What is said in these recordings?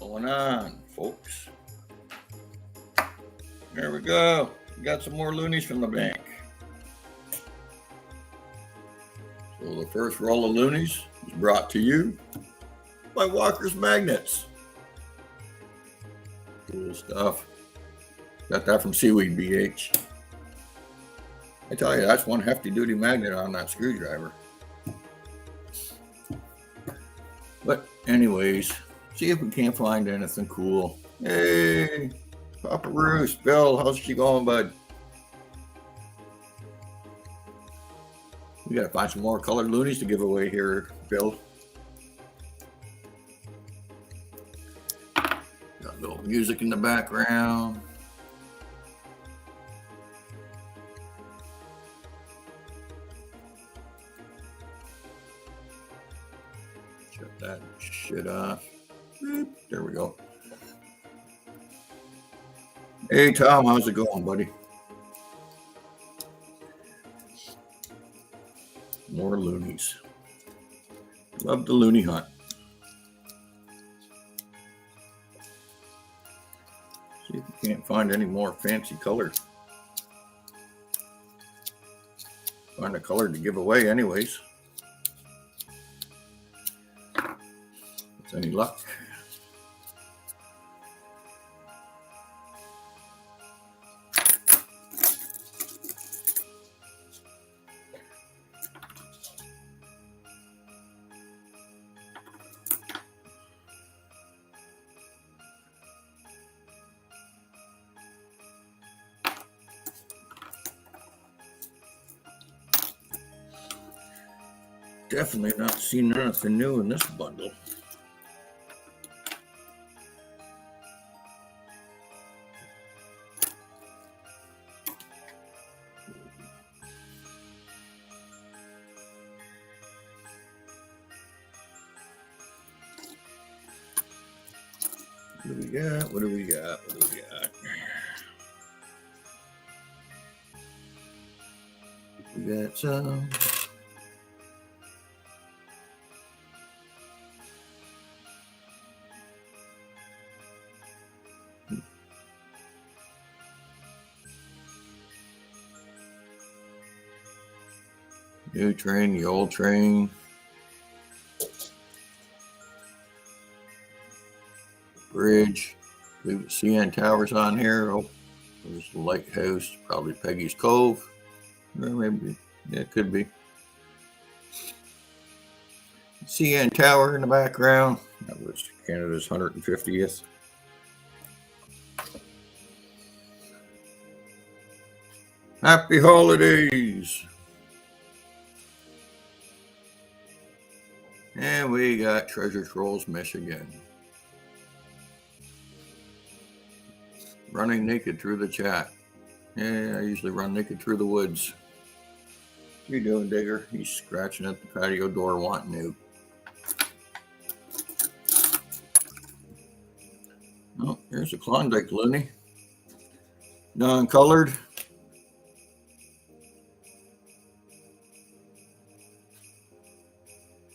Going on, folks. There we go. We got some more loonies from the bank. So the first roll of loonies is brought to you by Walker's Magnets. Cool stuff. Got that from Seaweed BH. I tell you, that's one hefty duty magnet on that screwdriver. But anyways, see if we can't find anything cool. Hey, Papa Roost, Bill, how's she going, bud? We gotta find some more colored loonies to give away here, Bill. Got a little music in the background. Shut that shit off. There we go. Hey, Tom, how's it going, buddy? More loonies. Love the loony hunt. See if we can't find any more fancy colors. Find a color to give away anyways. With any luck. Definitely not seen anything new in this bundle. What do we got? What do we got? What do we got? We got some. New train, the old train. Bridge. Leave the CN Towers on here. Oh, there's the lighthouse. Probably Peggy's Cove. Or maybe, yeah, it could be. CN Tower in the background. That was Canada's 150th. Happy holidays. And we got Treasure Trolls, Michigan. Running naked through the chat. Yeah, I usually run naked through the woods. What you doing, Digger? He's scratching at the patio door wanting to. Oh, here's a Klondike Looney. Non-colored.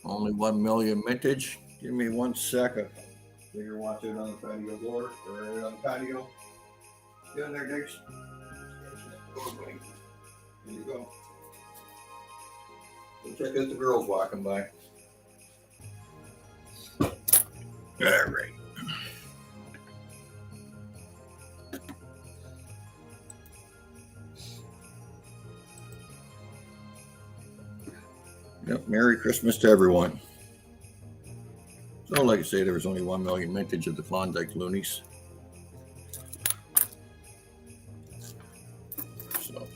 Only 1 million mintage. Give me 1 second. So you're watching on the patio door or on the patio. Get in there, Diggs. There you go. Go check out the girls walking by. All right. Yep, Merry Christmas to everyone. So, like I say, there was only 1 million mintage of the Klondike Loonies. So,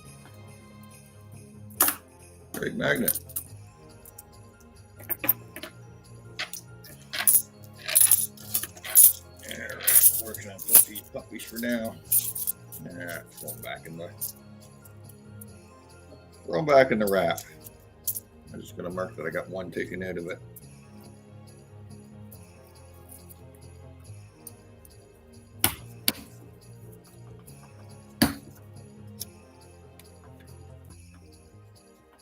great magnet. All right, working on put these puppies for now. Yeah, throw them back in the wrap. I'm just going to mark that I got one taken out of it.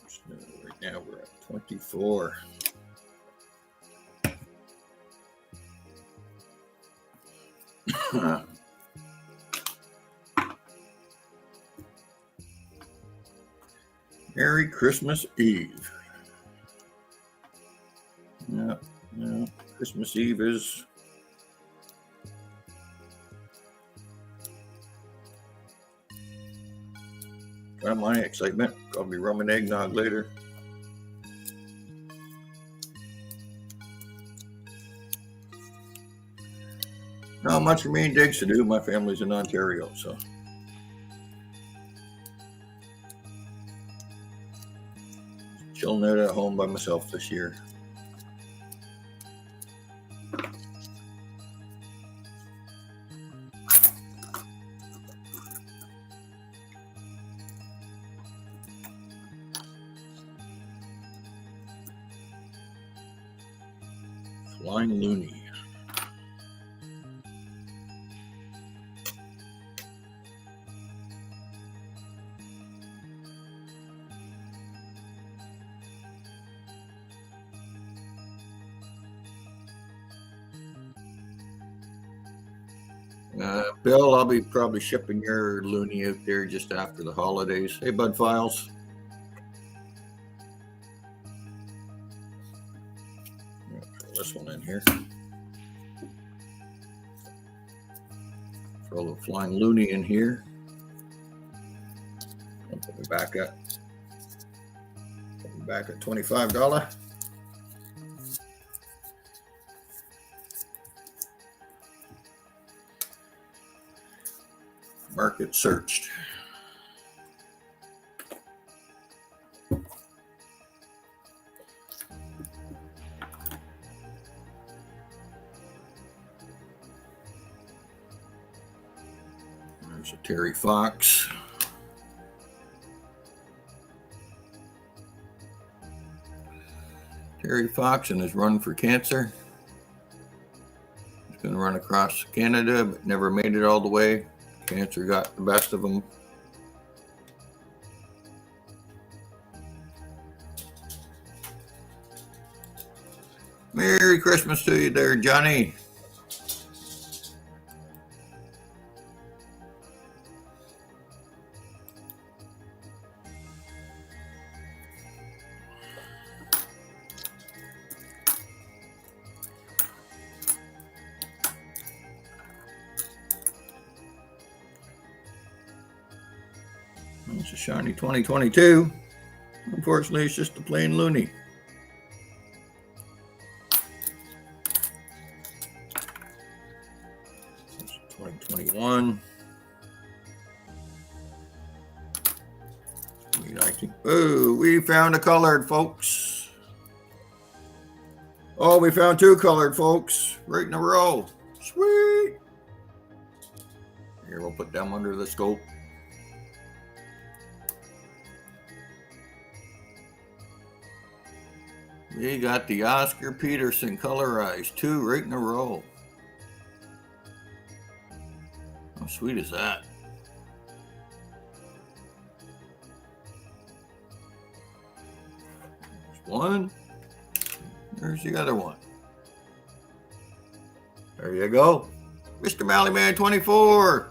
So right now we're at 24. Merry Christmas Eve. Yeah, Christmas Eve is kind of my excitement. Probably rum and eggnog later. Not much for me and Diggs to do. My family's in Ontario, so. Chilling out at home by myself this year. Flying Loonie. Bill, I'll be probably shipping your Loonie out there just after the holidays. Hey, Bud Files. Throw this one in here. Throw the Flying Loonie in here. I'll put me back at $25. Market searched. There's a Terry Fox. Terry Fox and his run for cancer. He's going to run across Canada, but never made it all the way. Cancer got the best of him. Merry Christmas to you there, Johnny. It's a shiny 2022. Unfortunately, it's just a plain Loonie. It's 2021. 2019. Oh, we found a colored, folks. Oh, we found two colored, folks, right in a row. Sweet. Here, we'll put them under the scope. We got the Oscar Peterson colorized, two right in a row. How sweet is that? There's one. There's the other one. There you go. Mr. Mallyman 24.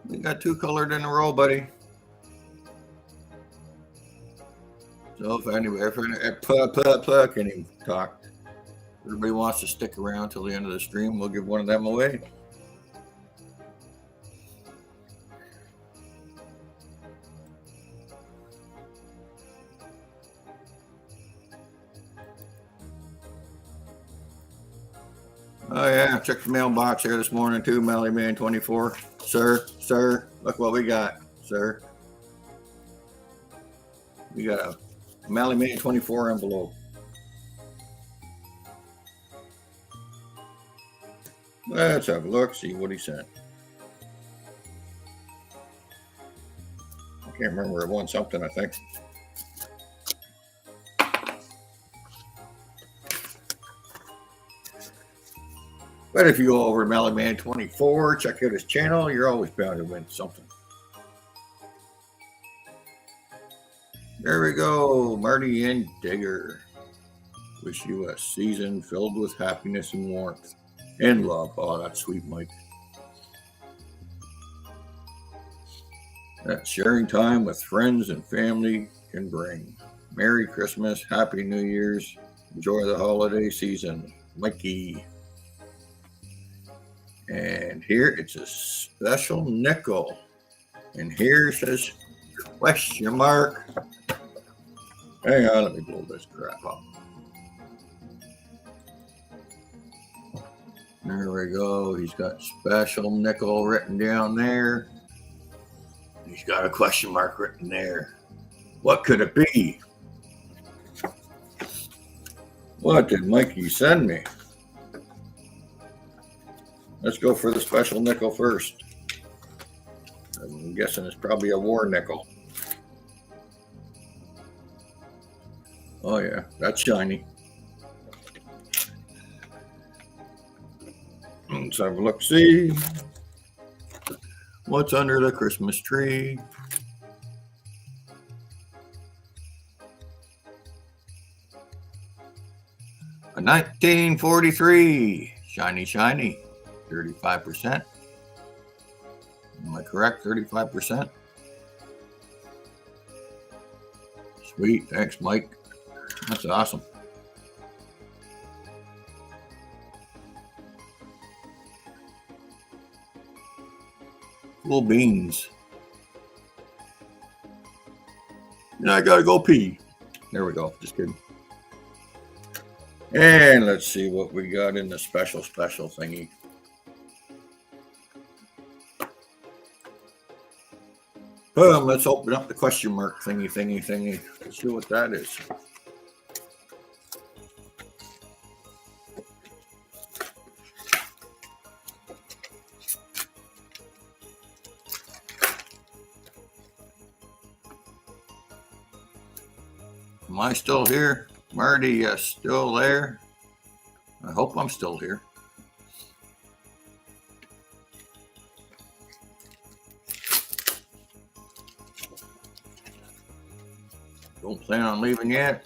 We got two colored in a row, buddy. So if can even talk. Everybody wants to stick around till the end of the stream, we'll give one of them away. Oh yeah, check the mailbox here this morning too, Mallyman 24. Sir, look what we got, sir. We got a Mallyman 24 envelope. Let's have a look, see what he sent. I can't remember, it won something, I think. But if you go over to Mallyman 24, check out his channel, you're always bound to win something. There we go, Marty and Digger. Wish you a season filled with happiness and warmth. and love. Oh, that's sweet, Mike. That sharing time with friends and family can bring. Merry Christmas, Happy New Year's, enjoy the holiday season, Mikey. And here it's a special nickel. And here says question mark. Hang on, let me blow this crap up. There we go. He's got special nickel written down there. He's got a question mark written there. What could it be? What did Mikey send me? Let's go for the special nickel first. I'm guessing it's probably a war nickel. Oh yeah, that's shiny. Let's have a look, see what's under the Christmas tree. A 1943 shiny, 35%. Am I correct? 35%. Sweet, thanks, Mike. That's awesome. Cool beans. And I gotta go pee. There we go. Just kidding. And let's see what we got in the special thingy. Let's open up the question mark thingy. Let's see what that is. Am I still here? Marty, still there? I hope I'm still here. Don't plan on leaving yet.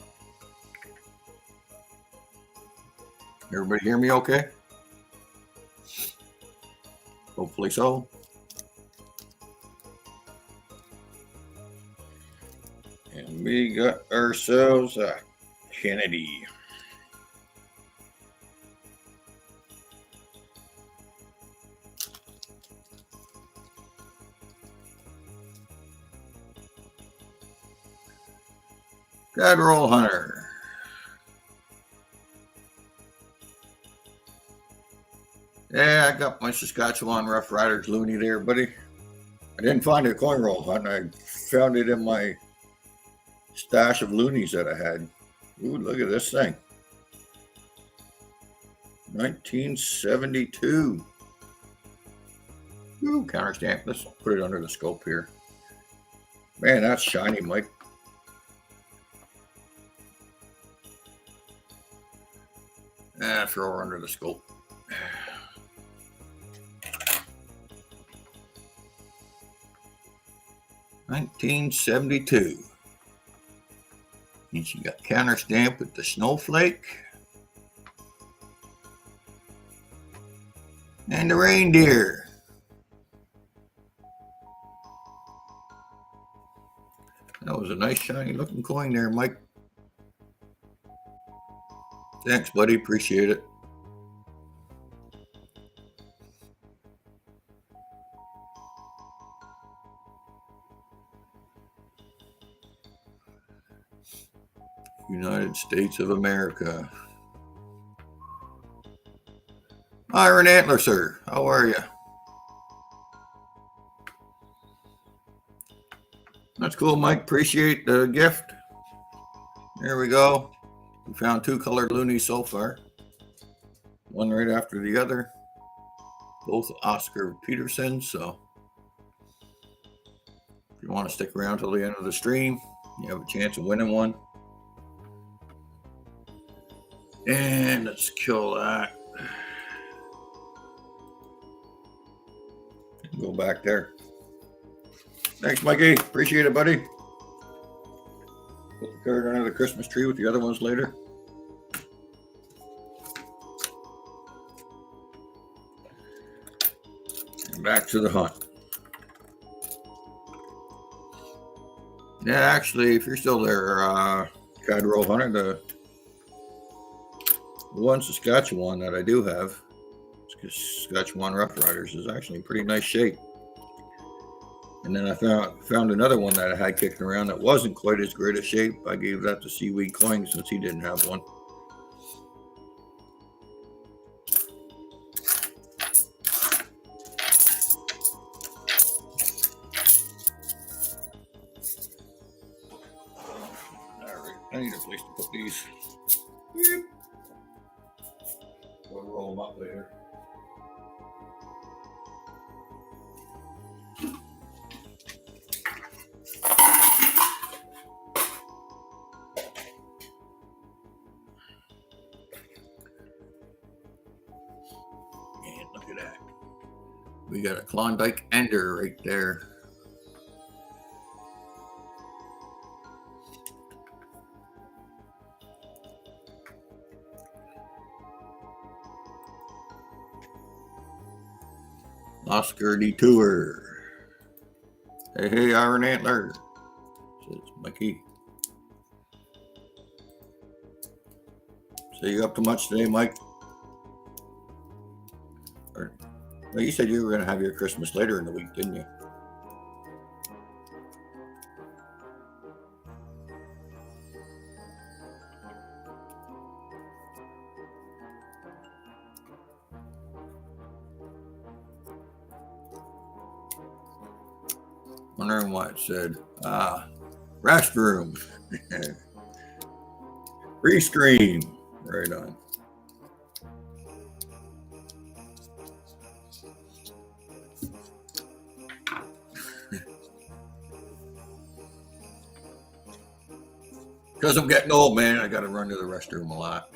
Everybody hear me okay? Hopefully so. And we got ourselves a Kennedy. Federal Hunter. Yeah, I got my Saskatchewan Rough Riders Loonie there, buddy. I didn't find a coin roll hunt. I found it in my stash of loonies that I had. Ooh, look at this thing. 1972. Ooh, counter stamp. Let's put it under the scope here. Man, that's shiny, Mike. Throw her under the scope. $1972. And she got counter stamp with the snowflake and the reindeer. That was a nice shiny looking coin there, Mike. Thanks, buddy. Appreciate it. United States of America. Iron Antler, sir. How are you? That's cool, Mike. Appreciate the gift. There we go. We found two colored loonies so far. One right after the other. Both Oscar Peterson. So if you want to stick around till the end of the stream, you have a chance of winning one. And let's kill that. Go back there. Thanks, Mikey. Appreciate it, buddy. Put the card under the Christmas tree with the other ones later. back to the hunt. Yeah, actually, if you're still there, Cadro Hunter, the one Saskatchewan that I do have, Saskatchewan Rough Riders, is actually in pretty nice shape. And then I found another one that I had kicking around that wasn't quite as great a shape. I gave that to Seaweed Cling since he didn't have one. Alright, I need a place to put these. Yep. We'll roll them up later. And look at that. We got a Klondike Ender right there. Oscar Detour. Hey, Iron Antler. Says Mikey. So you up to much today, Mike? Or, well, you said you were going to have your Christmas later in the week, didn't you? Wondering why it said, restroom. Rescreen. Right on. Because I'm getting old, man. I got to run to the restroom a lot.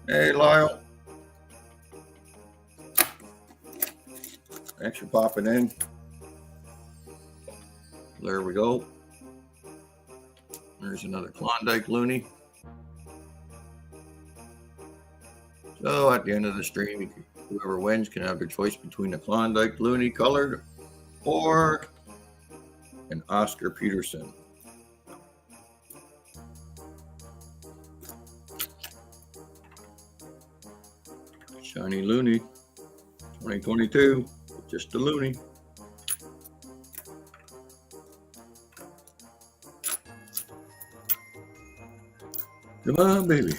Hey, Lyle. Thanks for popping in. There we go. There's another Klondike Loonie. So at the end of the stream, whoever wins can have their choice between a Klondike Loonie colored or an Oscar Peterson. Shiny Loonie, 2022, just a Loonie. Come on, baby.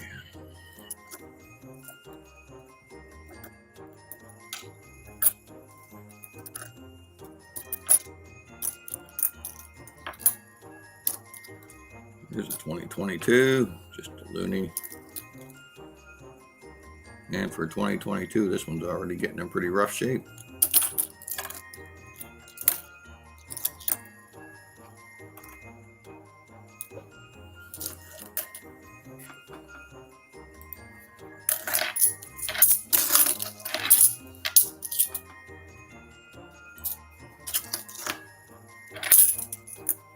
Here's a 2022, just a Loonie. And for 2022, this one's already getting in pretty rough shape.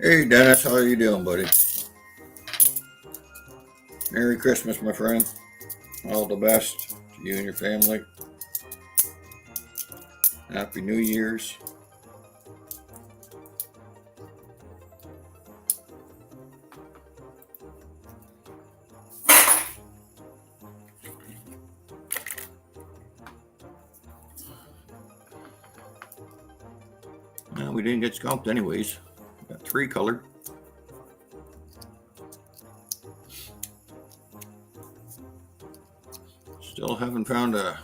Hey, Dennis, how are you doing, buddy? Merry Christmas, my friend. All the best to you and your family. Happy New Year's. Well, we didn't get skunked anyways. We got 3 colored. Still haven't found a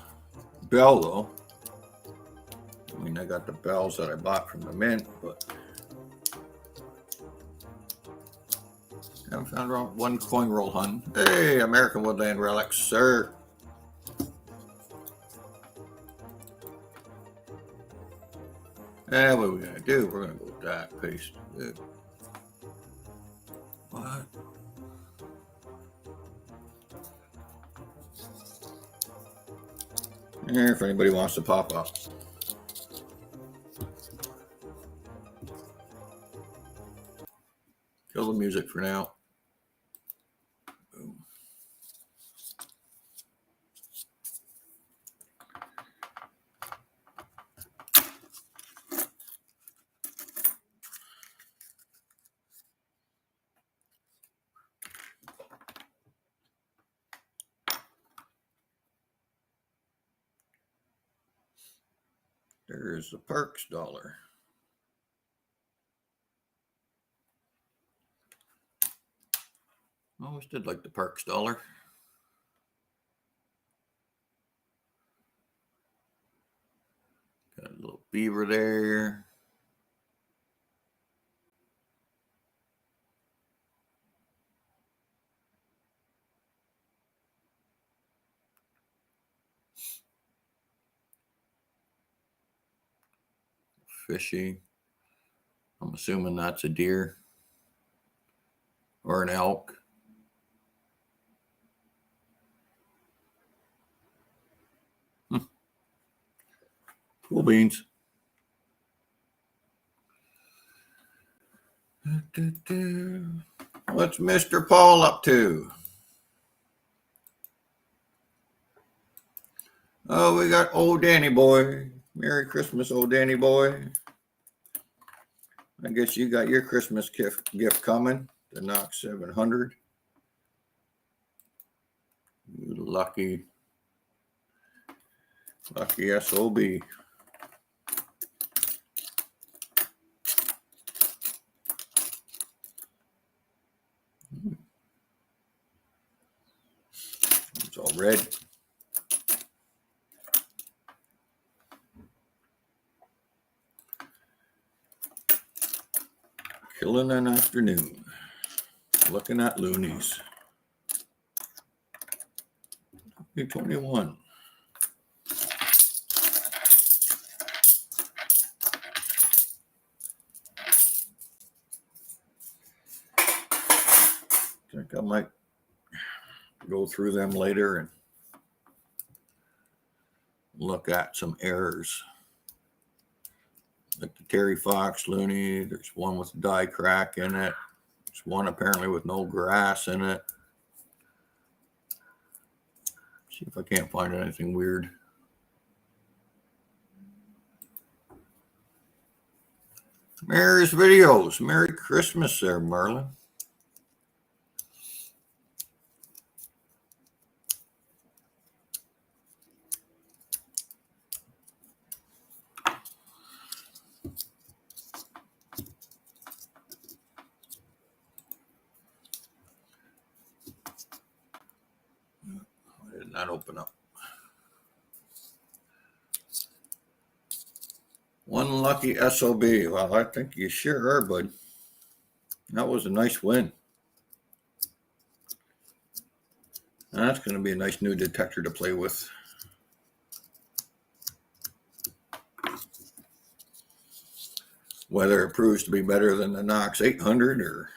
bell though. I mean, I got the bells that I bought from the mint, but haven't found one coin roll hunt. Hey, American Woodland Relics, sir. What are we gonna do? We're gonna go with that paste. What? If anybody wants to pop up. Kill the music for now. Boom. There's the Parks dollar. I always did like the Parks dollar. Got a little beaver there. Fishy. I'm assuming that's a deer or an elk. Cool beans. What's Mr. Paul up to? Oh, we got old Danny boy. Merry Christmas, old Danny boy. I guess you got your Christmas gift coming. The Knox 700. You lucky SOB. It's all red. Killing an afternoon. Looking at loonies. 21. I think I might go through them later and look at some errors. Like the Terry Fox Loonie, there's one with a die crack in it. There's one apparently with no grass in it. See if I can't find anything weird. Mary's videos. Merry Christmas there, Marlon. Why did not open up? One lucky SOB. Well, I think you sure are, bud. That was a nice win. That's going to be a nice new detector to play with. Whether it proves to be better than the Knox 800 or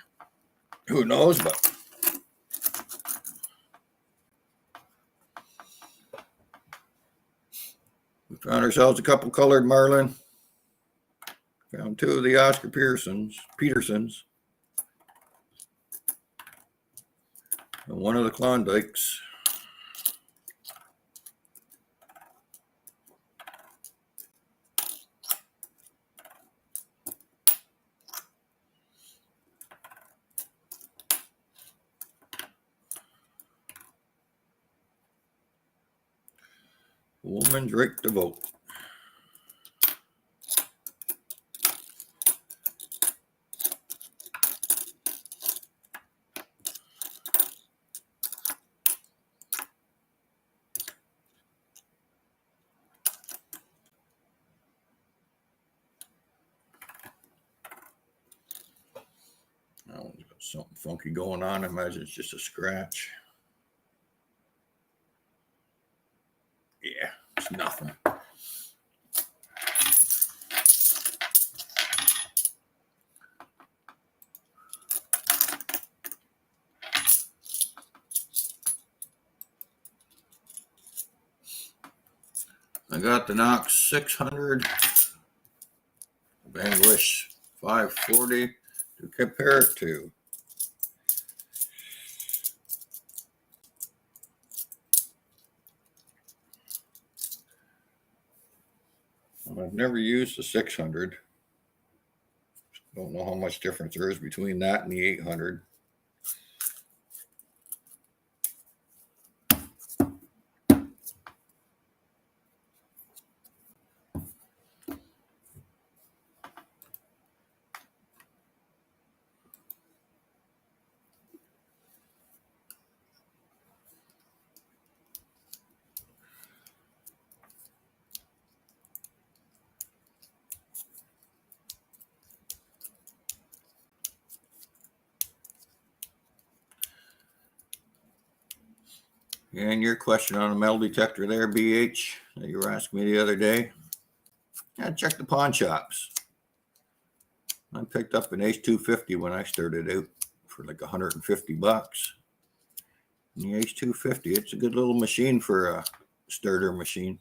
who knows, but we found ourselves a couple colored marlin. Found two of the Oscar Petersons, and one of the Klondikes. Woman's right to vote. That one's got something funky going on. I imagine it's just a scratch. Yeah, it's nothing. I got the Knox 600 of English 540 to compare it to. I've never used the 600. Don't know how much difference there is between that and the 800. And your question on a metal detector there, BH, that you were asking me the other day. Yeah, check the pawn shops. I picked up an H250 when I started out for like $150. And the H250, it's a good little machine for a starter machine.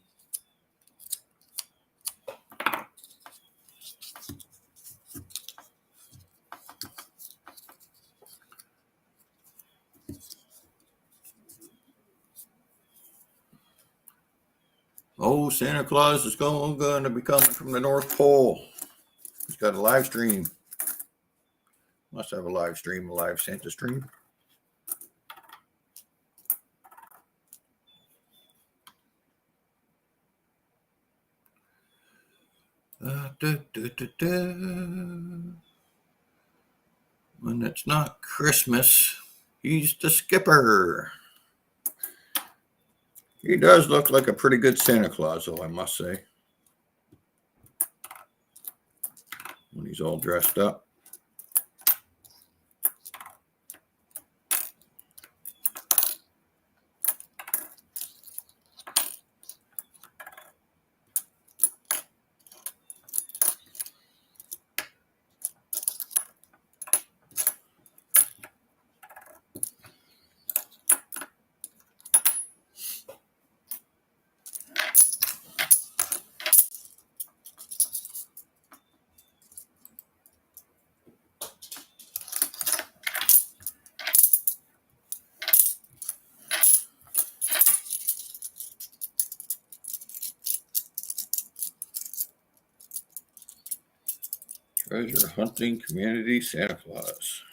Oh, Santa Claus is going to be coming from the North Pole. He's got a live stream. Must have a live stream, a live Santa stream. When it's not Christmas, he's the skipper. He does look like a pretty good Santa Claus, though, I must say. When he's all dressed up. Treasure hunting community Santa Claus.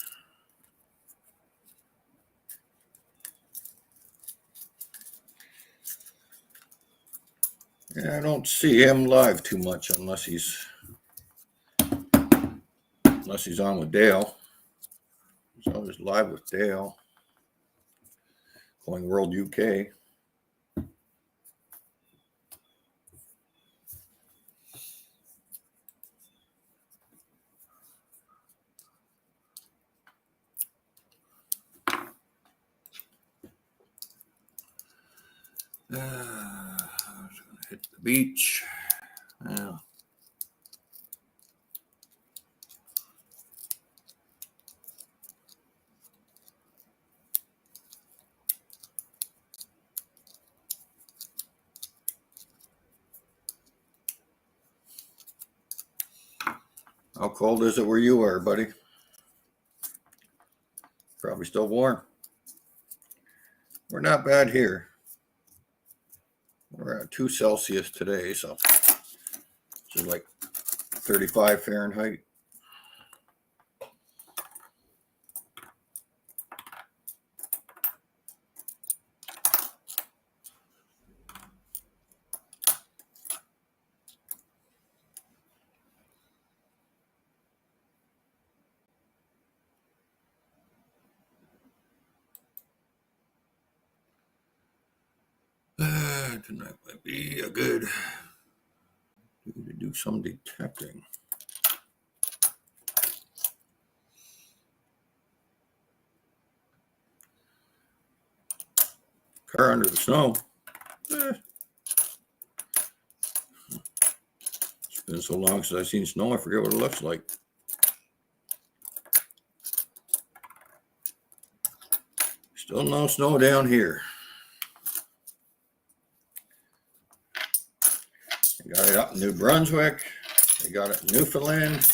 Yeah, I don't see him live too much unless he's on with Dale. He's always live with Dale. Going World UK. I was going to hit the beach. Well, how cold is it where you are, buddy? Probably still warm. We're not bad here. We're at 2 Celsius today, so it's like 35 Fahrenheit. Tonight might be a good to do some detecting. Car under the snow. It's been so long since I've seen snow, I forget what it looks like. Still no snow down here. They got it up in New Brunswick. They got it in Newfoundland.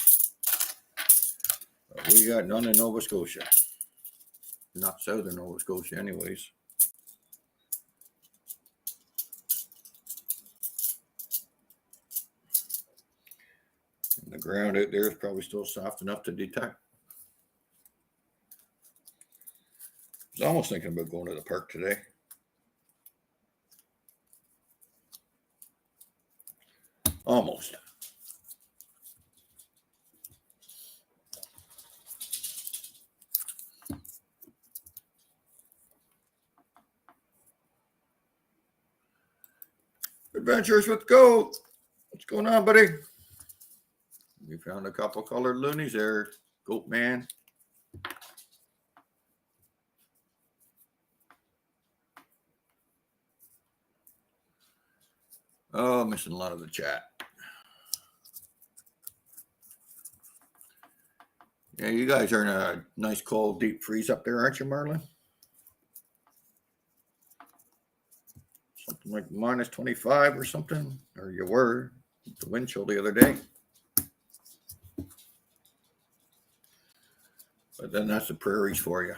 But we got none in Nova Scotia. Not southern Nova Scotia anyways. And the ground out there is probably still soft enough to detect. I was almost thinking about going to the park today. Almost. Adventures with Goat. What's going on, buddy? We found a couple colored loonies there, Goat Man. Oh, missing a lot of the chat. Yeah, you guys are in a nice cold deep freeze up there, aren't you, Marlon? Something like minus 25 or something, or you were the wind chill the other day. But then that's the prairies for you.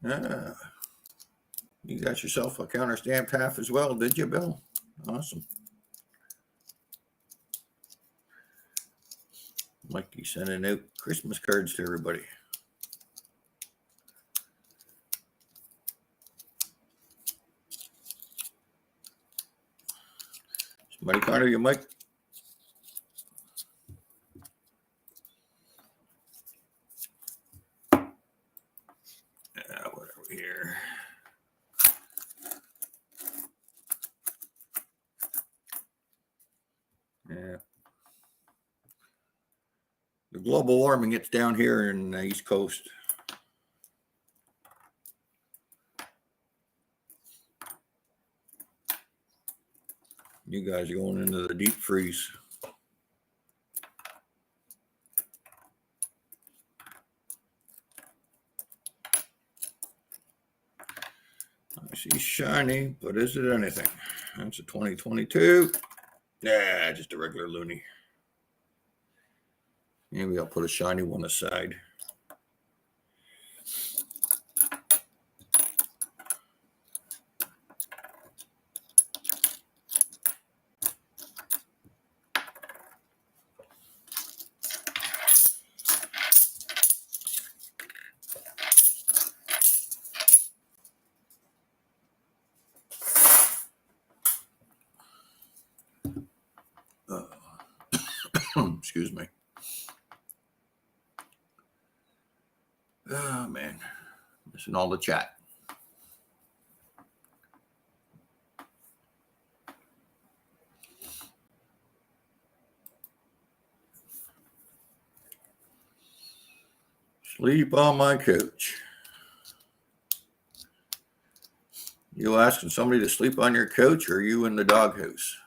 Yeah. You got yourself a counter stamped half as well, did you, Bill? Awesome. Mikey sending out Christmas cards to everybody. Somebody counter you, Mike. What are we here? Yeah. The global warming gets down here in the East Coast. You guys are going into the deep freeze. I see shiny, but is it anything? That's a 2022. Yeah, just a regular Loonie. Maybe I'll put a shiny one aside. Excuse me. Oh, man. Missing all the chat. Sleep on my couch. You asking somebody to sleep on your couch, or are you in the doghouse?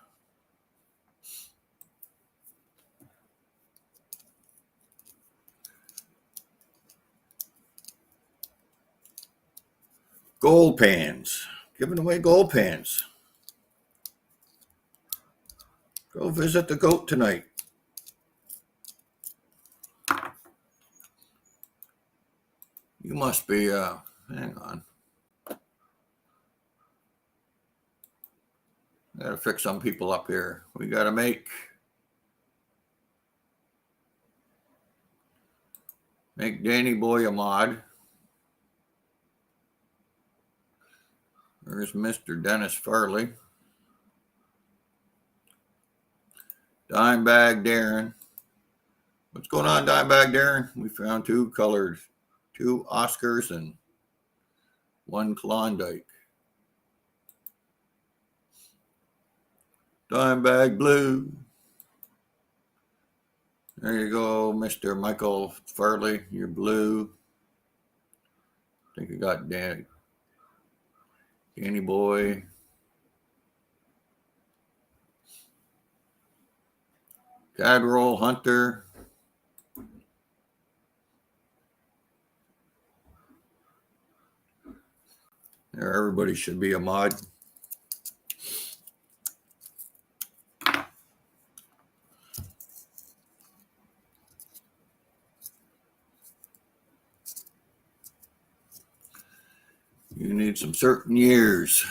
Gold pans. Giving away gold pans. Go visit the goat tonight. You must be, hang on. Gotta fix some people up here. We gotta make Danny Boy a mod. There's Mr. Dennis Farley. Dimebag Darren. What's going on, Dimebag Darren? We found two colors, two Oscars and one Klondike. Dimebag Blue. There you go, Mr. Michael Farley. You're blue. I think you got Danny Boy. Cadroll Hunter. There, everybody should be a mod. You need some certain years.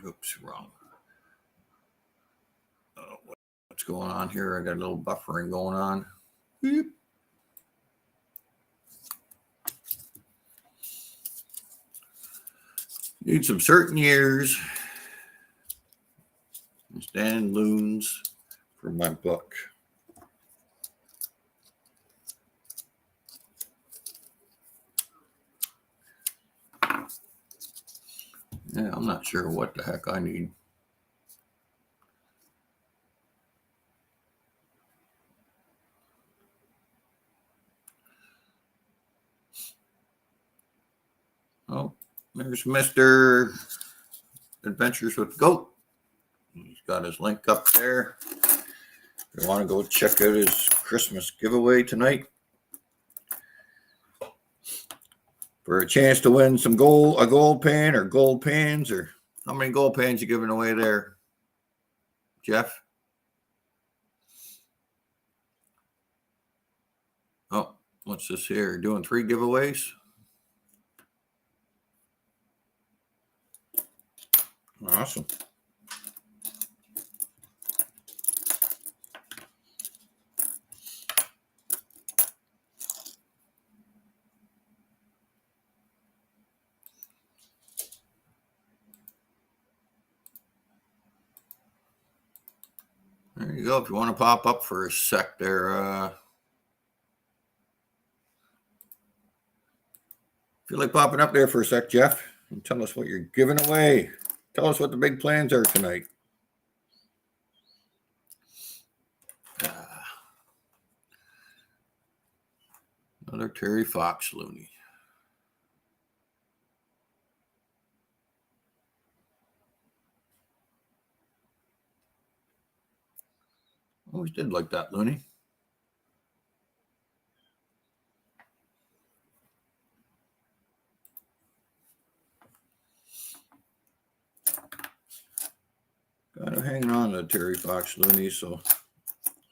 Oops, wrong. What's going on here? I got a little buffering going on. Beep. Need some certain years. Stan Loons for my book. Yeah, I'm not sure what the heck I need. Oh, there's Mr. Adventures with Goat. He's got his link up there. If you want to go check out his Christmas giveaway tonight for a chance to win some a gold pan or gold pans, or how many gold pans you giving away there, Jeff? Oh, what's this here? Doing 3 giveaways? Awesome. There you go. If you want to pop up for a sec there, feel like popping up there for a sec, Jeff, and tell us what you're giving away. Tell us what the big plans are tonight. Another Terry Fox Loonie. Always did like that Loonie. Kind of hanging on to Terry Fox Looney, so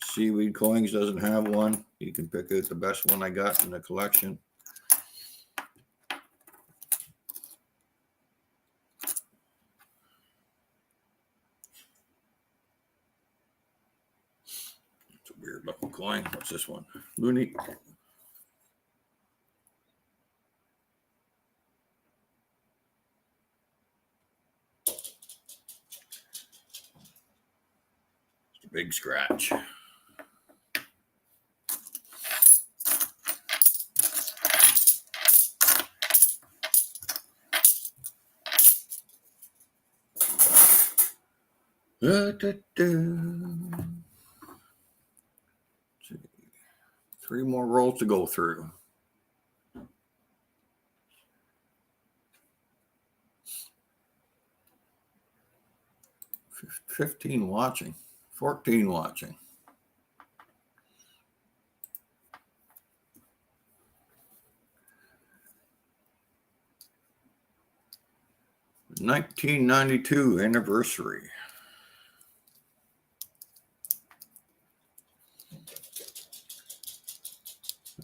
Seaweed Coins doesn't have one. You can pick out the best one I got in the collection. It's a weird looking coin. What's this one? Looney. It's a big scratch. See. 3 more rolls to go through. 15 watching, 14 watching. $1992 anniversary.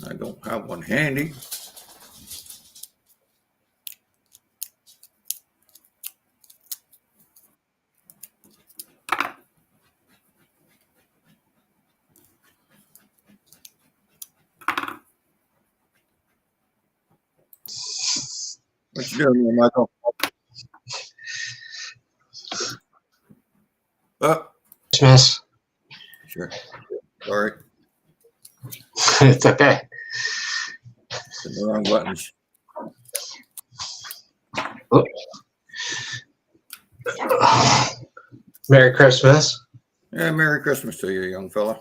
I don't have one handy. What you doing here, Michael? Christmas. Sure. Sorry. It's okay. Hit the wrong buttons. Oh. Merry Christmas. Yeah, Merry Christmas to you, young fella.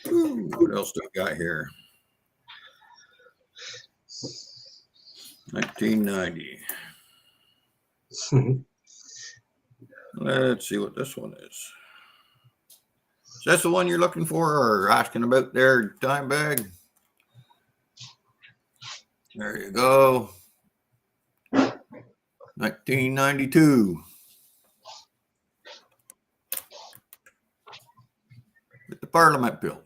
Ooh, what else do we got here? 1990. Let's see what this one is. Is that the one you're looking for or asking about there, Dime Bag? There you go. 1992. At the Parliament Building.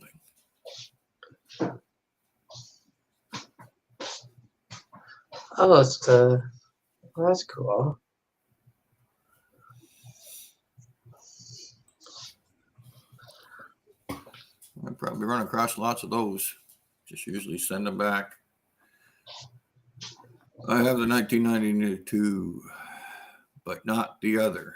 Oh, that's cool. I'd probably run across lots of those. Just usually send them back. I have the 1992, but not the other.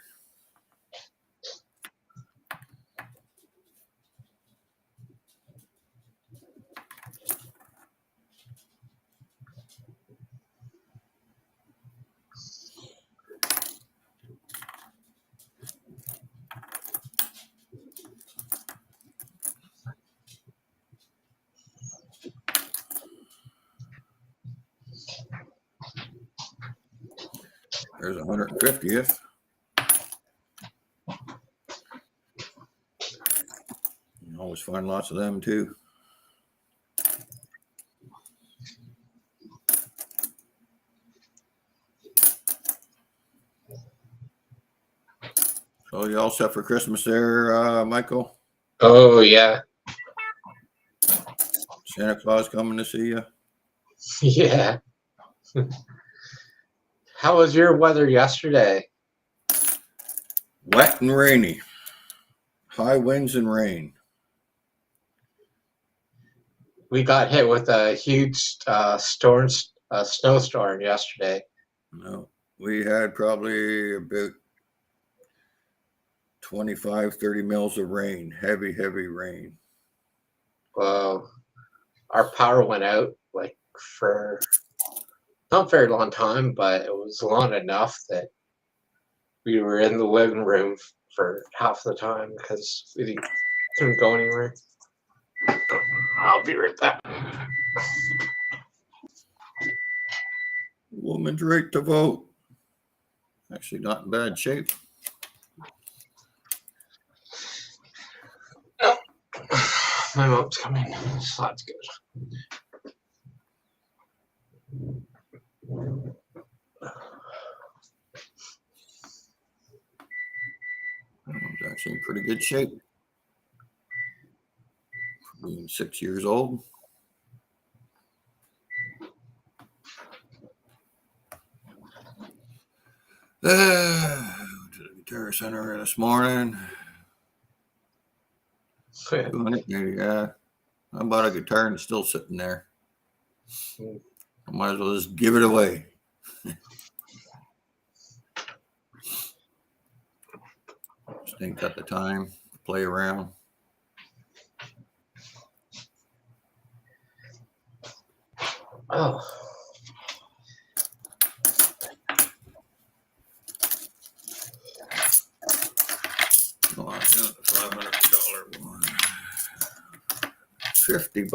There's 150th. You always find lots of them too. So you all set for Christmas there, Michael? Oh, yeah. Santa Claus coming to see you? Yeah. How was your weather yesterday? Wet and rainy. High winds and rain. We got hit with a huge snowstorm yesterday. No, we had probably about 25, 30 mils of rain. Heavy, heavy rain. Well, our power went out like for not very long time, but it was long enough that we were in the living room for half the time because we couldn't go anywhere. I'll be right back. Woman's right to vote. Actually, not in bad shape. My mom's coming, so that's good. Mom's actually in pretty good shape. Being 6 years old. To the Guitar Center this morning. Yeah, I bought a guitar and it's still sitting there. I might as well just give it away. Just ain't got the time to play around. Oh. Oh, I got the $500 one. $50.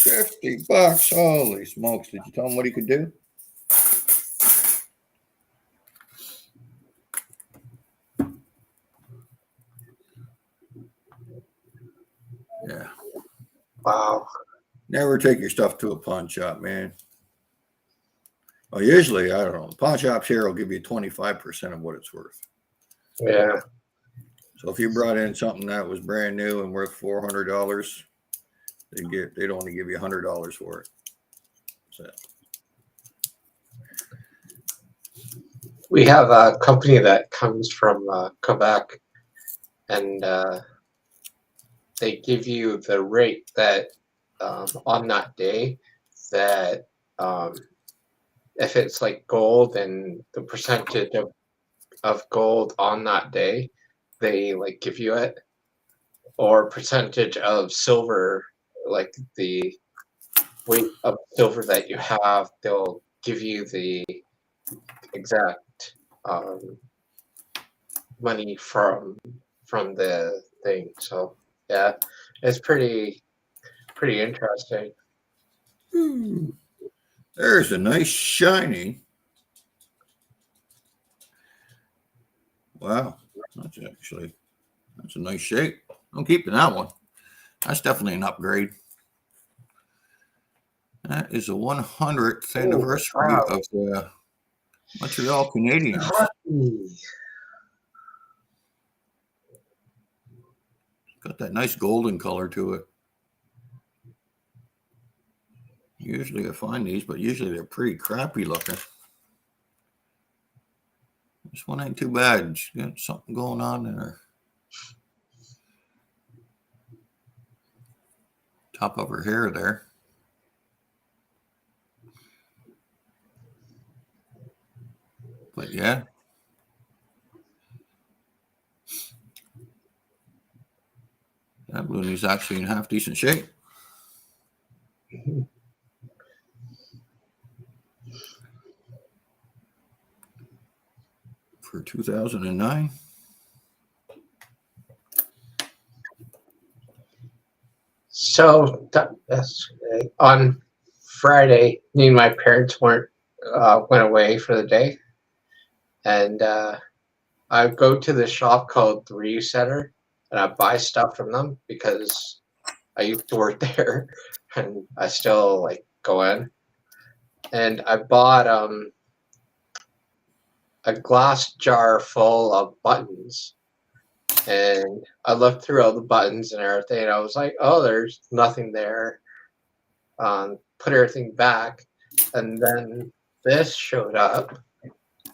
$50. Holy smokes. Did you tell him what he could do? Yeah. Wow. Never take your stuff to a pawn shop, man. Well, usually, I don't know. Pawn shops here will give you 25% of what it's worth. Yeah. So if you brought in something that was brand new and worth $400, they'd only give you $100 for it. So We have a company that comes from Quebec, and they give you the rate that on that day that if it's like gold and the percentage of gold on that day, they like give you it, or percentage of silver, like the weight of silver that you have, they'll give you the exact money from the thing. So yeah, it's pretty interesting. There's a nice shiny. Wow, that's a nice shape. I'm keeping that one. That's definitely an upgrade. That is a 100th anniversary of the Montreal Canadiens. Got that nice golden color to it. Usually I find these, but usually they're pretty crappy looking. This one ain't too bad. She's got something going on there. top of her hair there. But yeah. That Loonie's actually in half decent shape. For 2009. So on Friday, me and my parents went away for the day, and I go to the shop called the Reuse Center, and I buy stuff from them because I used to work there, and I still like go in. And I bought a glass jar full of buttons, and I looked through all the buttons and everything, and I was like, "Oh, there's nothing there." Put everything back, and then this showed up.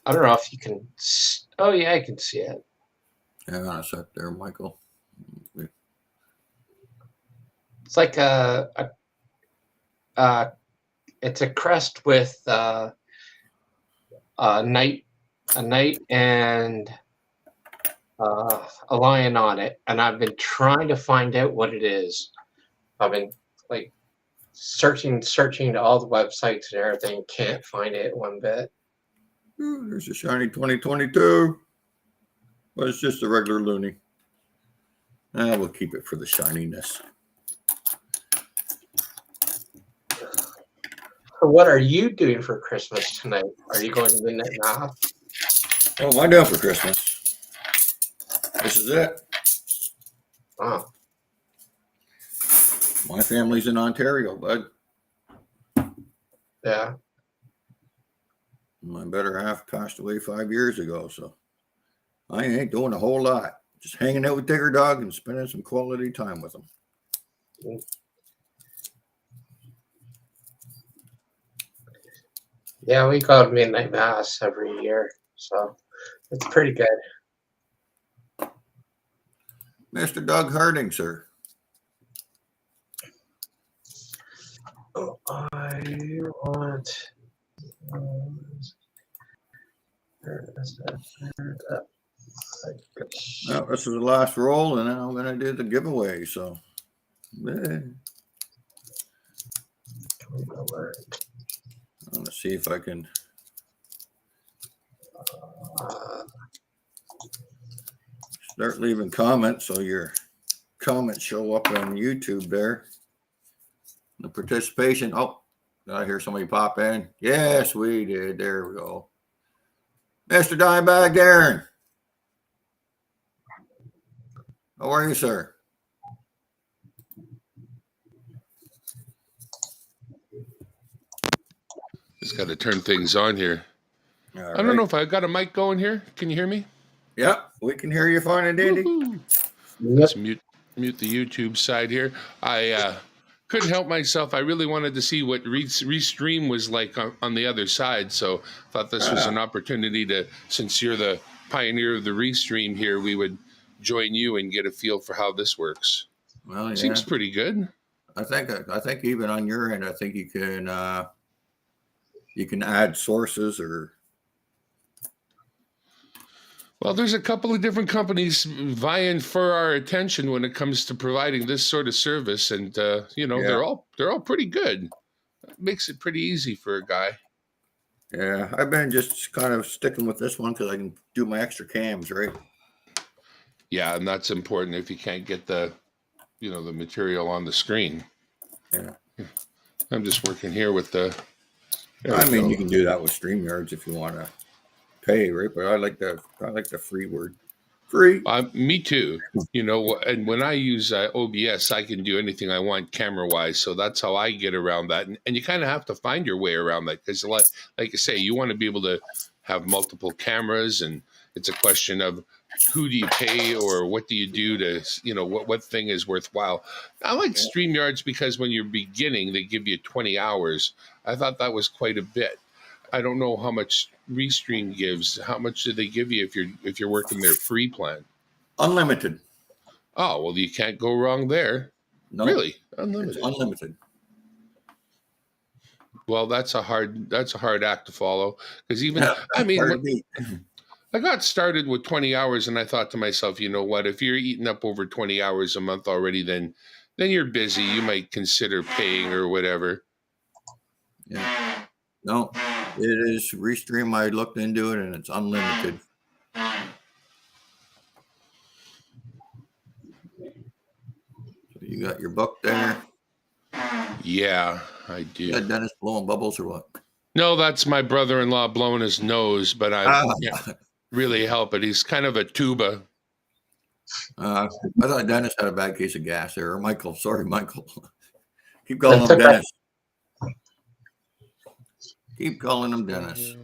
I don't know if you can. Oh yeah, I can see it. Hang on a sec there, Michael. It's like it's a crest with a knight and a lion on it, and I've been trying to find out what it is. I've been like searching all the websites and everything, can't find it one bit. Ooh, there's a shiny 2022. But it's just a regular Loonie. We'll keep it for the shininess. So what are you doing for Christmas tonight? Are you going to Midnight Mass? What am I doing for Christmas? This is it. Oh. My family's in Ontario, bud. Yeah. My better half passed away 5 years ago, so I ain't doing a whole lot. Just hanging out with Digger Dog and spending some quality time with him. Yeah, we go to Midnight Mass every year, so it's pretty good. Mr. Doug Harding, sir. Oh, I want. Well, this is the last roll, and then I'm going to do the giveaway. So, I'm going to see if I can start leaving comments so your comments show up on YouTube there. The participation. Oh, did I hear somebody pop in? Yes, we did. There we go. Mr. Dimebag Darren. How are you, sir? Just got to turn things on here. All I don't know if I got a mic going here. Can you hear me? Yep, we can hear you fine and dandy. Yep. Let's mute the YouTube side here. I couldn't help myself. I really wanted to see what Restream was like on the other side. So thought this was an opportunity to, since you're the pioneer of the Restream here, we would join you and get a feel for how this works. Well, yeah. Seems pretty good. I think even on your end, I think you can add sources or. Well, there's a couple of different companies vying for our attention when it comes to providing this sort of service, and they're all pretty good. That makes it pretty easy for a guy. Yeah, I've been just kind of sticking with this one because I can do my extra cams, right? Yeah, and that's important if you can't get the material on the screen. Yeah. I'm just working here with the. You can do that with StreamYards if you want to pay, right? But I like the free word. Free. Me too. And when I use OBS, I can do anything I want camera-wise. So that's how I get around that. And you kind of have to find your way around that because, like I say, you want to be able to have multiple cameras, and it's a question of who do you pay or what do you do to, what thing is worthwhile. I like StreamYards because when you're beginning, they give you 20 hours. I thought that was quite a bit. I don't know how much Restream gives. How much do they give you if you're working their free plan? Unlimited. Oh, well, you can't go wrong there. No, Really? it's Unlimited. unlimited. Well, that's a hard act to follow because even Yeah, I mean, hard to beat. I got started with 20 hours and I thought to myself, you know what, if you're eating up over 20 hours a month already, then you're busy. You might consider paying or whatever. Yeah. No, it is Restream. I looked into it and it's unlimited. So you got your book there. Yeah, I do. You got Dennis blowing bubbles or what? No, that's my brother-in-law blowing his nose, but I Ah, can't really help it. He's kind of a tuba. I thought Dennis had a bad case of gas there. Or Michael. Sorry, Michael. Keep calling him Dennis. Keep calling him Dennis.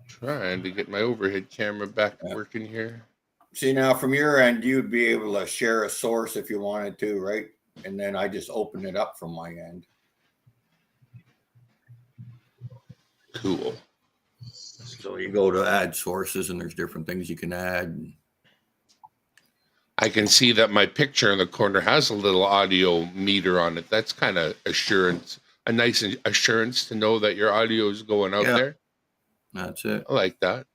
Trying to get my overhead camera back working here. See, now from your end, you'd be able to share a source if you wanted to, right? And then I just open it up from my end. Cool. So you go to add sources and there's different things you can add. I can see that my picture in the corner has a little audio meter on it. That's kind of assurance, a nice assurance to know that your audio is going out there. That's it. I like that.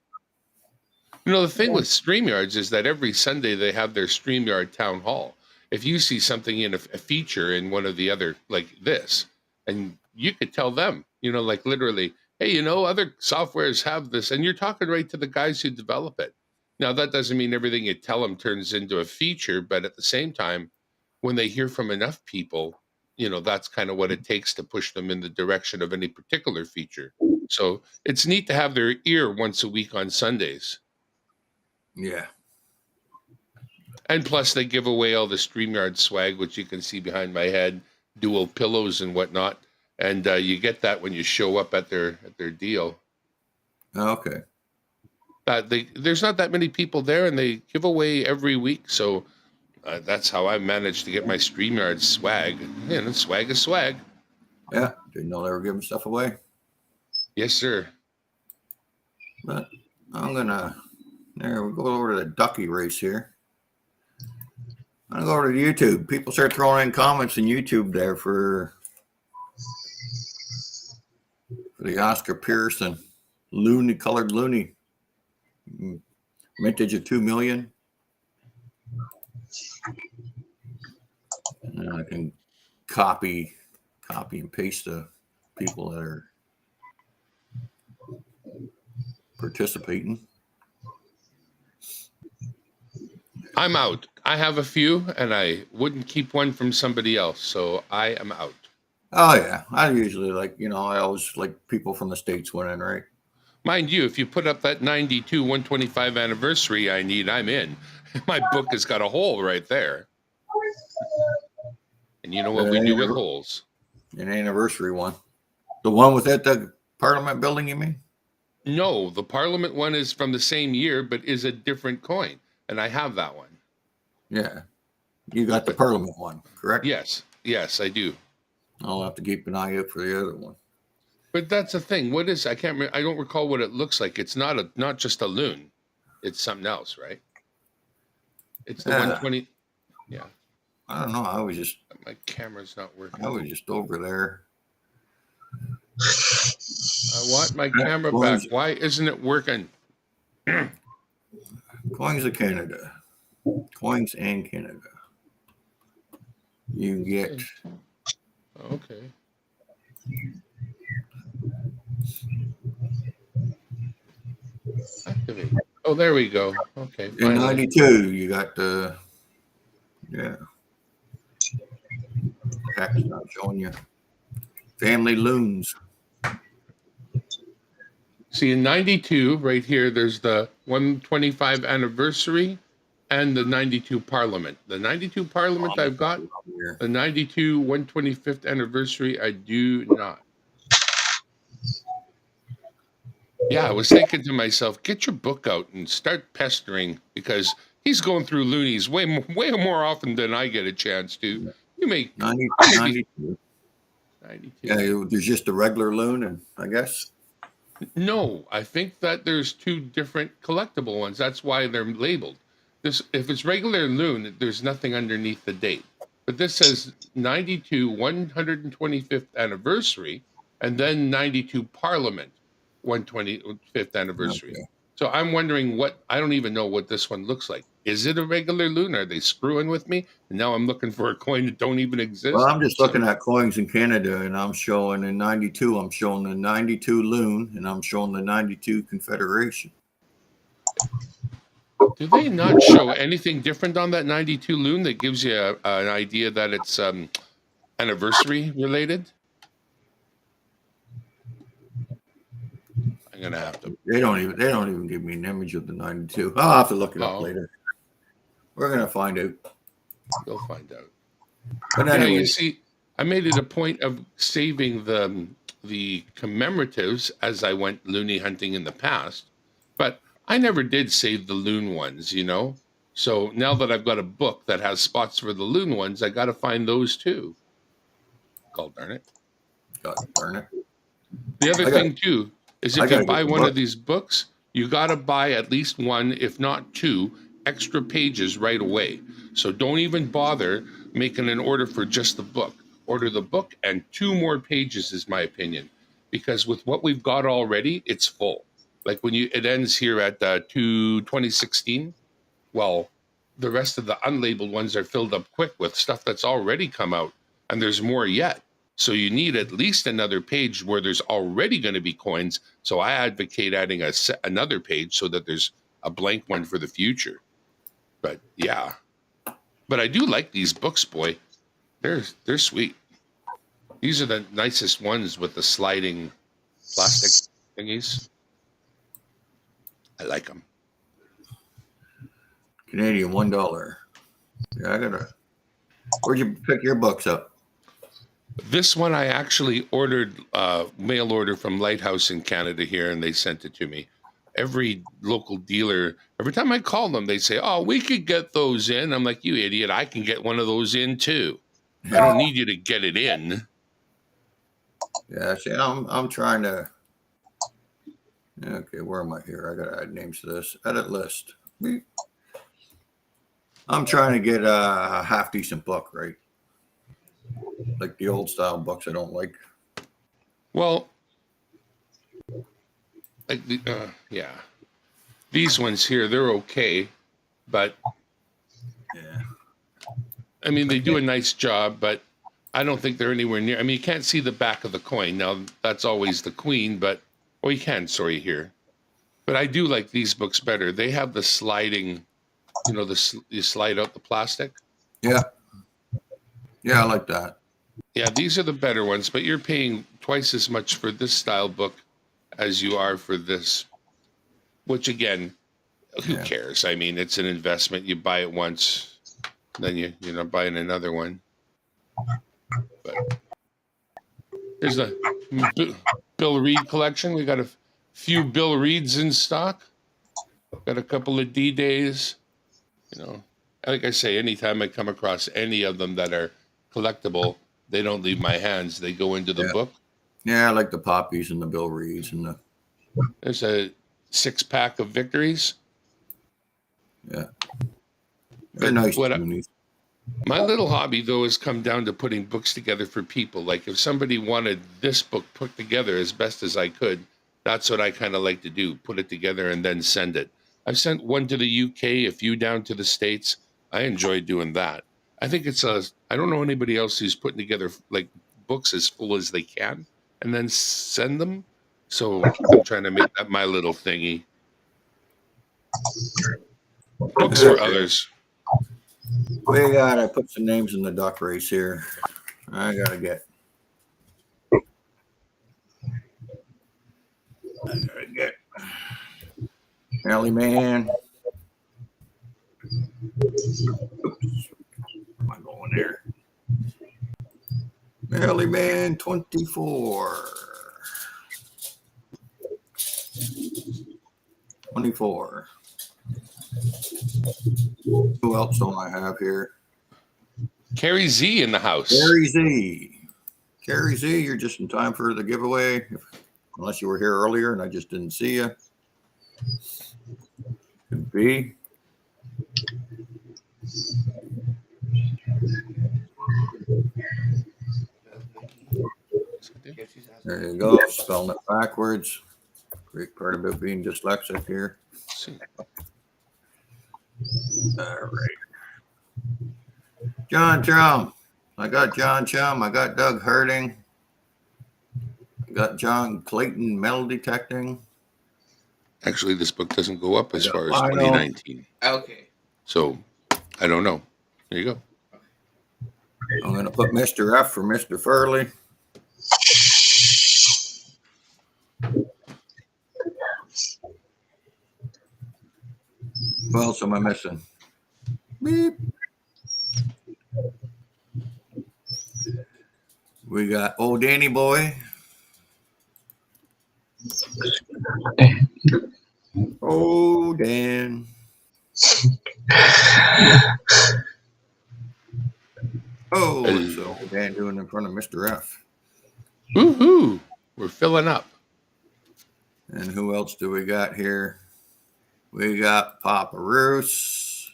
You know, the thing with StreamYards is that every Sunday they have their StreamYard town hall. If you see something in a feature in one of the other, like this, and you could tell them, you know, like literally, hey, you know, other softwares have this, and you're talking right to the guys who develop it. Now, that doesn't mean everything you tell them turns into a feature, but at the same time, when they hear from enough people, you know, that's kind of what it takes to push them in the direction of any particular feature. So it's neat to have their ear once a week on Sundays. Yeah. And plus, they give away all the StreamYard swag, which you can see behind my head, dual pillows and whatnot. And you get that when you show up at their deal. Okay. There's not that many people there, and they give away every week. So that's how I managed to get my StreamYard swag. You know, swag is swag. Yeah. Didn't know they were giving stuff away. Yes, sir. But I'm gonna. There, we go over to the ducky race here. I'm gonna go over to YouTube. People start throwing in comments in YouTube there for the Oscar Pearson Loonie colored Loonie. Vintage of 2 million. And I can copy and paste the people that are participating. I'm out. I have a few, and I wouldn't keep one from somebody else, so I am out. Oh yeah, I usually like, you know, I always like people from the States winning, right? Mind you, if you put up that 92 125 anniversary I need, I'm in. My book has got a hole right there. And you know what we do with holes? An anniversary one. The one with the Parliament building, you mean? No, the Parliament one is from the same year, but is a different coin. And I have that one. Yeah. You got the Parliament one, correct? Yes. Yes, I do. I'll have to keep an eye out for the other one. But that's the thing. What is, I can't remember, I don't recall what it looks like. It's not just a loon. It's something else, right? It's the 120. Yeah. I don't know. I was just. My camera's not working. I was just over there. I want my camera back. Why isn't it working? Coins of Canada. Coins and Canada. You get. Okay. Activate. Oh, there we go. Okay. In 92, you got the. Yeah. Heck's not showing you. Family loons. See, in 92, right here, there's the 125 anniversary and the 92 Parliament. The 92 Parliament I've got. The 92 125th anniversary, I do not. Yeah, I was thinking to myself, get your book out and start pestering because he's going through loonies way more often than I get a chance to. You make 92. 92. Yeah, there's just a regular loon, and I guess. No, I think that there's two different collectible ones. That's why they're labeled. This, if it's regular Loon, there's nothing underneath the date. But this says 92 125th anniversary, and then 92 Parliament 125th anniversary. Okay. So I'm wondering what, I don't even know what this one looks like. Is it a regular Loon? Are they screwing with me? And now I'm looking for a coin that don't even Well, exist. I'm just looking at coins in Canada, and I'm showing in 92. I'm showing the 92 Loon, and I'm showing the 92 Confederation. Do they not show anything different on that 92 Loon that gives you an idea that it's anniversary related? I'm gonna have to. They don't even give me an image of the 92. I'll have to look it up Oh, later. We're gonna find out. you'll find out. But Yeah, anyway, you see, I made it a point of saving the commemoratives as I went loony hunting in the past, but I never did save the loon ones, you know. So now that I've got a book that has spots for the loon ones, I got to find those too. God darn it! God darn it. The other I got- thing too is I if you gotta get buy the one book. of these books, you got to buy at least one, if not two, extra pages right away. So don't even bother making an order for just the book. Order the book and two more pages is my opinion, because with what we've got already, it's full. Like when you it ends here at 2016. Well, the rest of the unlabeled ones are filled up quick with stuff that's already come out, and there's more yet. So you need at least another page where there's already going to be coins. So I advocate adding another page so that there's a blank one for the future. But yeah, but I do like these books, boy. They're sweet. These are the nicest ones with the sliding plastic thingies. I like them. Canadian $1. Yeah, I gotta. Where'd you pick your books up? This one I actually ordered mail order from Lighthouse in Canada here, and they sent it to me. Every local dealer, every time I call them, they say, "Oh, we could get those in." I'm like, "You idiot! I can get one of those in too. I don't need you to get it in." Yeah, see, I'm trying to. Okay, where am I here? I gotta add names to this. Edit list. I'm trying to get a half decent book, right? Like the old style books I don't like. Well, like yeah, these ones here, they're okay, but Yeah. I mean, they do a nice job, but I don't think they're anywhere near. I mean, you can't see the back of the coin. Now, that's always the queen, but, well, you can, sorry, here. But I do like these books better. They have the sliding, you know, you slide out the plastic. Yeah. Yeah, I like that. Yeah, these are the better ones, but you're paying twice as much for this style book as you are for this, which again, who Yeah. cares? I mean, it's an investment. You buy it once, then you're not buying another one. But here's the Bill Reed collection. We got a few Bill Reeds in stock. Got a couple of D-Days. You know, like I say, anytime I come across any of them that are collectible, they don't leave my hands. They go into the Yeah. book. Yeah, I like the poppies and the Bill Reeds and the. There's a 6-pack of victories. Yeah. They're nice. What Loonies. my little hobby, though, has come down to putting books together for people. Like if somebody wanted this book put together as best as I could, that's what I kind of like to do, put it together and then send it. I've sent one to the UK, a few down to the States. I enjoy doing that. I think I don't know anybody else who's putting together like books as full as they can and then send them. So I'm trying to make that my little thingy. Books for others. We gotta put some names in the duck race here. I gotta get Ellie Man. Oops. Am I going there? Ellie Man 24. 24. Who else don't I have here? Carrie Z in the house. Carrie Z. Carrie Z, you're just in time for the giveaway. unless you were here earlier and I just didn't see you. Could be. There you go. Spelling it backwards. Great part about being dyslexic here. See. All right. John Chum. I got John Chum. I got Doug Herding. I got John Clayton metal detecting. Actually, this book doesn't go up as far as Lionel. 2019. Okay. So I don't know. There you go. I'm going to put Mr. F for Mr. Furley. Who else am I missing? Beep. We got old Danny Boy. Oh, Dan. Oh, what's old Dan doing in front of Mr. F? Woohoo! We're filling up. And who else do we got here? We got Papa Roos.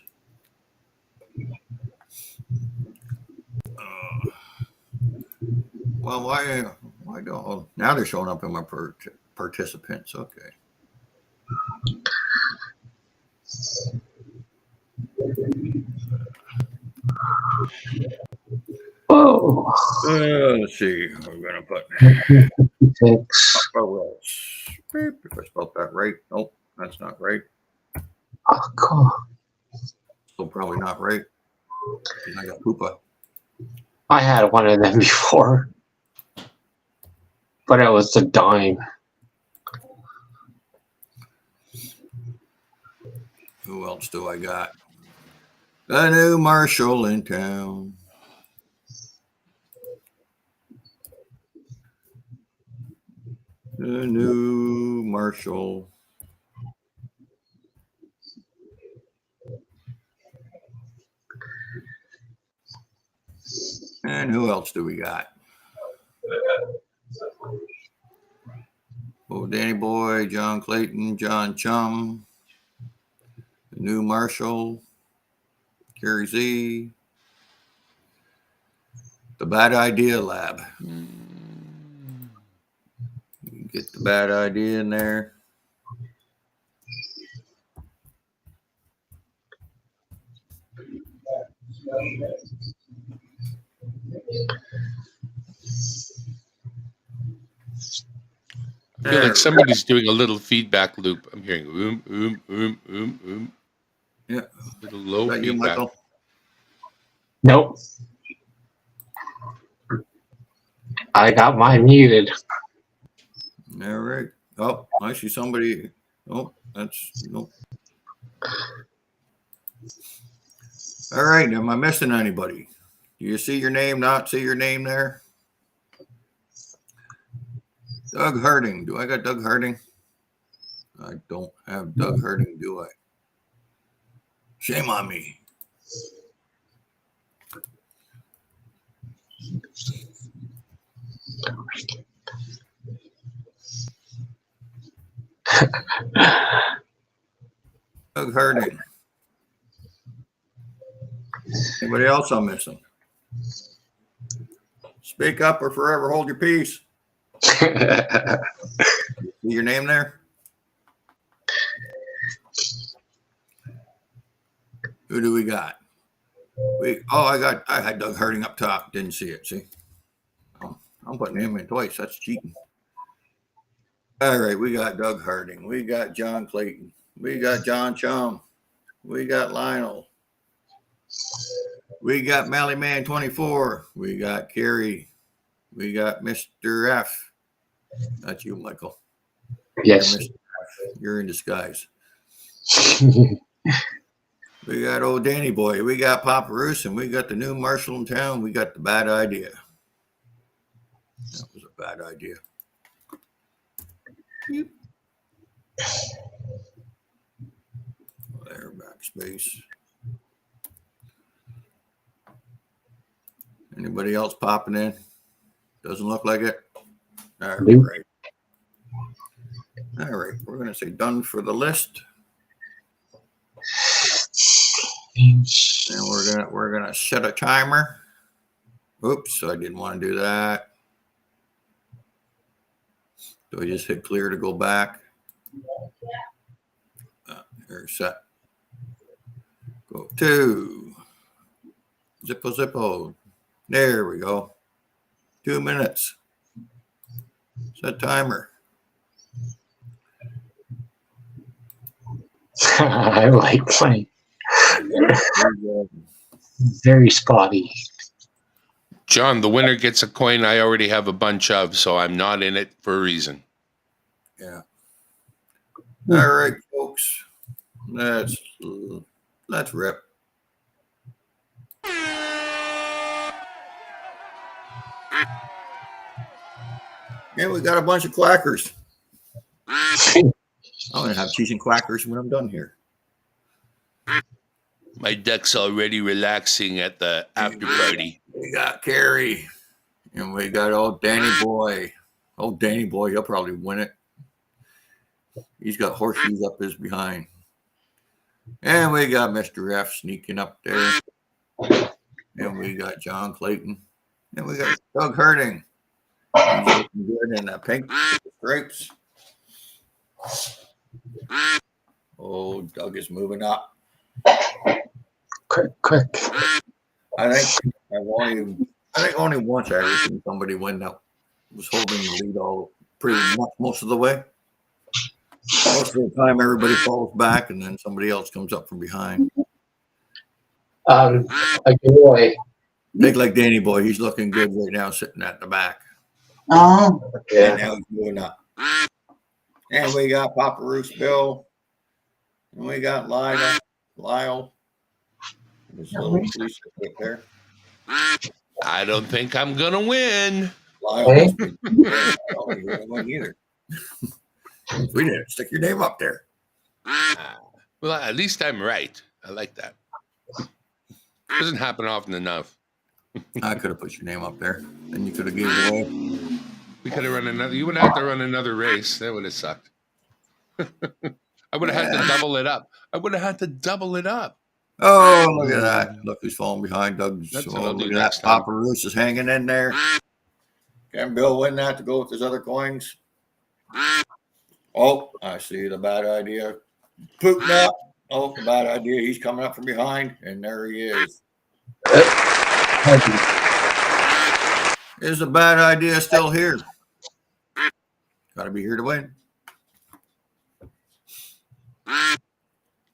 Well, why don't now they're showing up in my participants? Okay. Whoa. Let's see. We're gonna put Six. Papa Roos. Beep, if I spelled that right. Nope, that's not right. Oh, cool. Still probably not right. I got Poopa. I had one of them before, but it was a dime. Who else do I got? The new marshal in town. The new marshal. And who else do we got? Oh, Danny Boy, John Clayton, John Chum, the new marshal, Carrie Z, the Bad Idea Lab. Get the bad idea in there. I feel like somebody's doing a little feedback loop. I'm hearing Yeah. Little low Is that you, feedback. Michael? Nope. I got mine muted. All right. Oh, I see somebody. Oh, that's nope. All right. Am I missing anybody? Do you see your name? Not see your name there? Doug Herding. Do I got Doug Herding? I don't have Doug Herding, do I? Shame on me. Doug Herding. Anybody else I'm missing? Speak up or forever hold your peace. See your name there? Who do we got? I had Doug Herding up top. Didn't see it. See? Oh, I'm putting him in twice. That's cheating. All right, we got Doug Herding. We got John Clayton. We got John Chum. We got Lionel. We got Mally Man 24. We got Carrie. We got Mr. F. That's you, Michael. Yes. You're Mr. F. You're in disguise. We got old Danny Boy. We got Papa Roos, and we got the new marshal in town. We got the bad idea. That was a bad idea. There, backspace. Anybody else popping in? Doesn't look like it. All Nope. right. All right, we're going to say done for the list. And we're gonna set a timer. Oops, I didn't want to do that. So I just hit clear to go back. There's set. Go to Zippo. There we go. 2 minutes. Set timer. I like playing. Very spotty. John, the winner gets a coin I already have a bunch of, so I'm not in it for a reason. Yeah. All right, folks. Let's rip. Yeah, we got a bunch of quackers. I'm gonna have cheese and quackers when I'm done here. My deck's already relaxing at the after party. We got Carrie, and we got old Danny Boy. Old Danny Boy, he'll probably win it. He's got horseshoes up his behind. And we got Mr. F sneaking up there. And we got John Clayton. And we got Doug Herding. He's looking good in that pink stripes. Oh, Doug is moving up. Quick. I think only once I ever seen somebody win that was holding the lead all pretty much most of the way. Most of the time, everybody falls back, and then somebody else comes up from behind. A boy. Big like Danny Boy, he's looking good right now, sitting at the back. Oh, And yeah. now he's moving up. And we got Papa Roos Bill. And we got Lyle. There's a little police right there. I don't think I'm gonna win. Lyle must be. I don't think you're gonna win either. We didn't stick your name up there. Well, at least I'm right. I like that. Doesn't happen often enough. I could have put your name up there, and you could have gave it away. We could have run another. You would have to run another race. That would have sucked. I would have had to double it up. Oh, look at that! Look who's falling behind. Doug's. That's Oh, what I'll do look at next that! time. Papa Roos is hanging in there. Can Bill win that to go with his other coins? Oh, I see the bad idea. Putin up. Oh, the bad idea. He's coming up from behind, and there he is. Is the bad idea still here? Got to be here to win.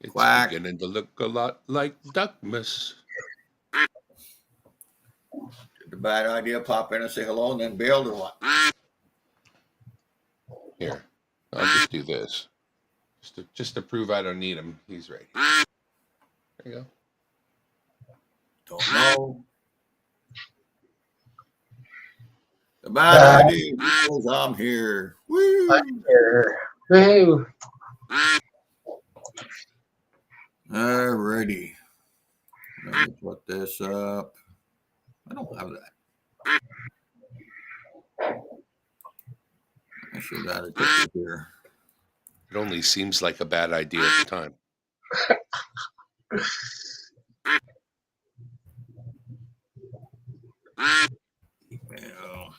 It's Quack. beginning to look a lot like Duckmas. Did the bad idea pop in and say hello and then bailed or what? Here, I'll just do this. Just to prove I don't need him. He's right. There you go. Don't know. The bad idea is I'm here. Woo! Woo. Alrighty. Let me put this up. I don't have that. I should have added it here. It only seems like a bad idea at the time. Email.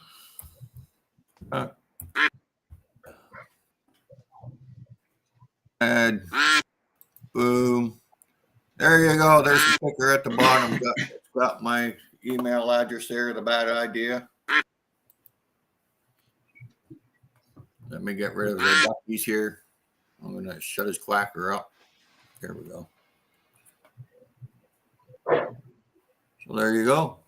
Add. Boom. There you go. There's the sticker at the bottom. It's got my email address there. The bad idea. Let me get rid of the duckies here. I'm going to shut his quacker up. There we go. So there you go.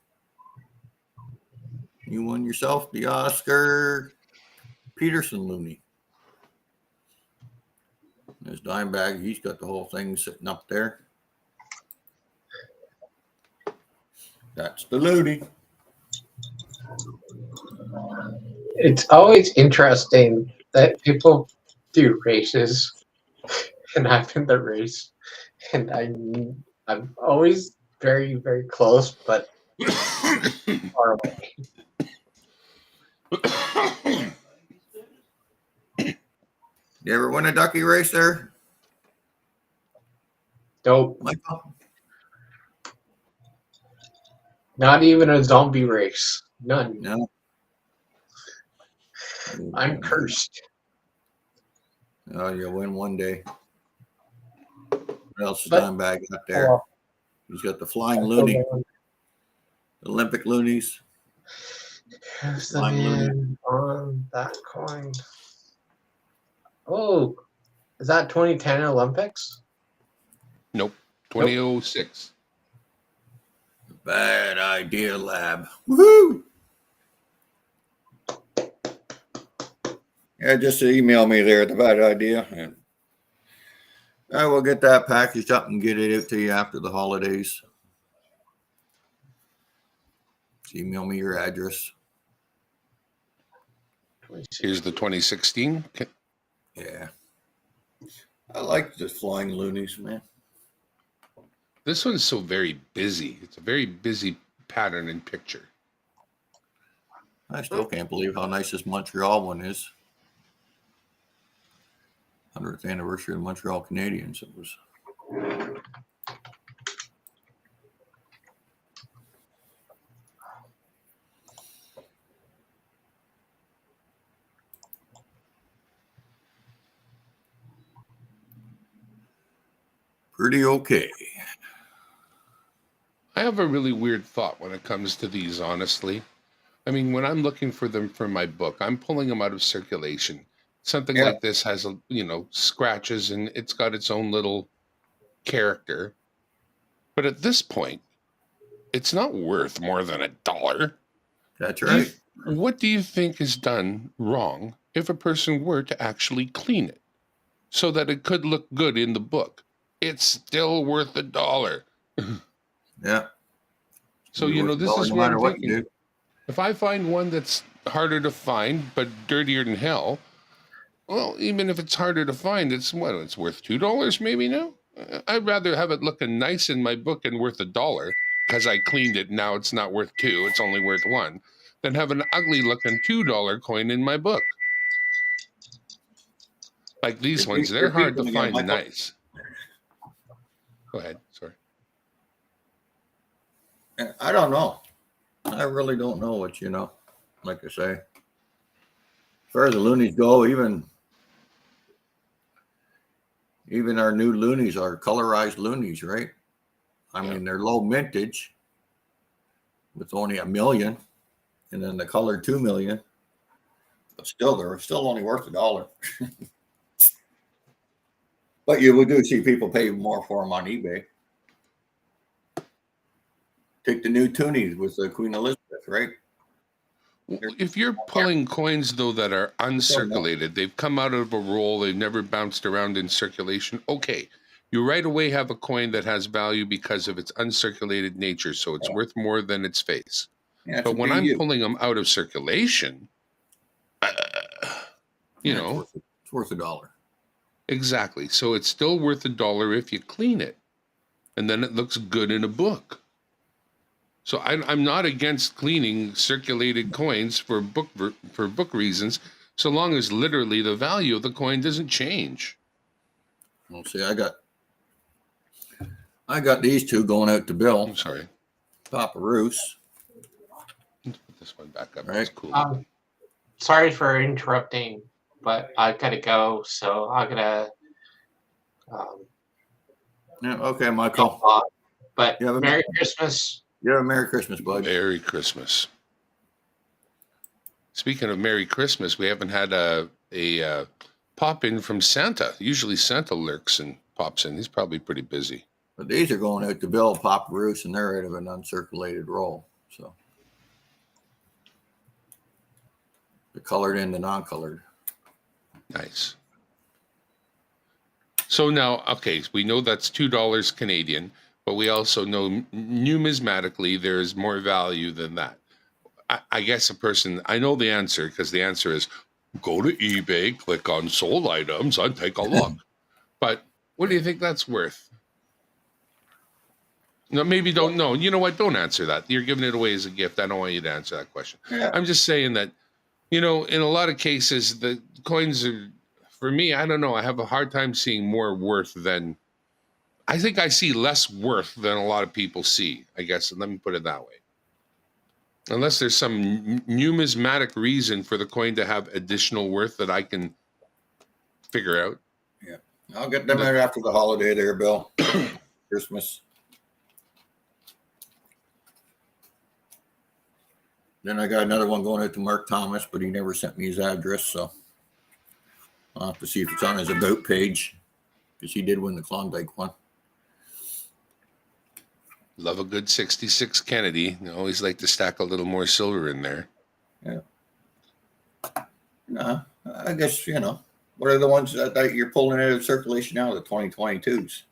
You won yourself the Oscar Peterson Loonie. His dime bag, he's got the whole thing sitting up there. That's the Loonie. It's always interesting that people do races, and I'm in the race, and I'm always very, very close, but far away. You ever win a ducky race there, Nope. Michael? Not even a zombie race. None. No. I'm cursed. Oh, you'll win one day. What else is But- Dimebag got there? Well, He's got the flying Loonie, Olympic Loonies. who's the Flying Loonie. man on that coin? Oh, is that 2010 Olympics? Nope. 2006. Bad idea, lab. Woohoo! Yeah, just email me there. The bad idea. And I will get that packaged up and get it out to you after the holidays. Just email me your address. Here's the 2016. Yeah. I like the flying loonies, man. This one's so very busy. It's a very busy pattern and picture. I still can't believe how nice this Montreal one is. 100th anniversary of the Montreal Canadiens. It was. Pretty okay. I have a really weird thought when it comes to these, honestly. I mean, when I'm looking for them for my book, I'm pulling them out of circulation. Something Yeah. like this has, scratches and it's got its own little character. But at this point, it's not worth more than $1. That's Do right. What do you think is done wrong if a person were to actually clean it so that it could look good in the book? It's still worth $1. Yeah. So, Be worth this $1 is no what matter I'm what you thinking. do. If I find one that's harder to find but dirtier than hell, well, even if it's harder to find, it's worth $2 maybe now. I'd rather have it looking nice in my book and worth $1 because I cleaned it. Now it's not worth 2; it's only worth 1. Than have an ugly looking $2 coin in my book. Like these ones, they're You're hard to peeping again, find Michael. nice. Go ahead. Sorry. I don't know. I really don't know what like I say. As far as the loonies go, even our new loonies are colorized loonies, right? I mean, they're low mintage with only 1 million, and then the colored 2 million. But still, they're still only worth $1. But we do see people pay more for them on eBay. Take the new toonies with the Queen Elizabeth, right? If you're pulling coins, though, that are uncirculated, they've come out of a roll, they've never bounced around in circulation, okay. You right away have a coin that has value because of it's uncirculated nature, so it's worth more than its face. Yeah, But when I'm pulling them out of circulation, it's worth $1. Exactly. So it's still worth $1 if you clean it. And then it looks good in a book. So I'm not against cleaning circulated coins for book reasons, so long as literally the value of the coin doesn't change. Well, see, I got these two going out to Bill. I'm sorry. Papa Roos. Let's put this one back up. Right. That's cool. Sorry for interrupting, but I gotta go, so I'm gonna. Yeah, okay, Michael. But You have a Merry Christmas. You have a Merry Christmas, bud. Merry Christmas. Speaking of Merry Christmas, we haven't had a pop in from Santa. Usually Santa lurks and pops in. He's probably pretty busy. But these are going out to Bill, Papa Roos, and they're out of an uncirculated roll. So the colored and the non-colored. Nice. So now, okay, we know that's $2 Canadian, but we also know numismatically there's more value than that. I guess I know the answer because the answer is go to eBay, click on sold items, and take a look. But what do you think that's worth? No, maybe don't know. You know what? Don't answer that. You're giving it away as a gift. I don't want you to answer that question. Yeah. I'm just saying that, in a lot of cases, the coins are for me, I don't know. I have a hard time seeing more worth than. I think I see less worth than a lot of people see. I guess, and let me put it that way. Unless there's some numismatic reason for the coin to have additional worth that I can figure out. Yeah, I'll get them out after the holiday there, Bill. Christmas. Then I got another one going out to Mark Thomas, but he never sent me his address, so I'll have to see if it's on his about page, because he did win the Klondike one. Love a good 66 Kennedy. I always like to stack a little more silver in there. Yeah. I guess, what are the ones that you're pulling out of circulation now, the 2022s?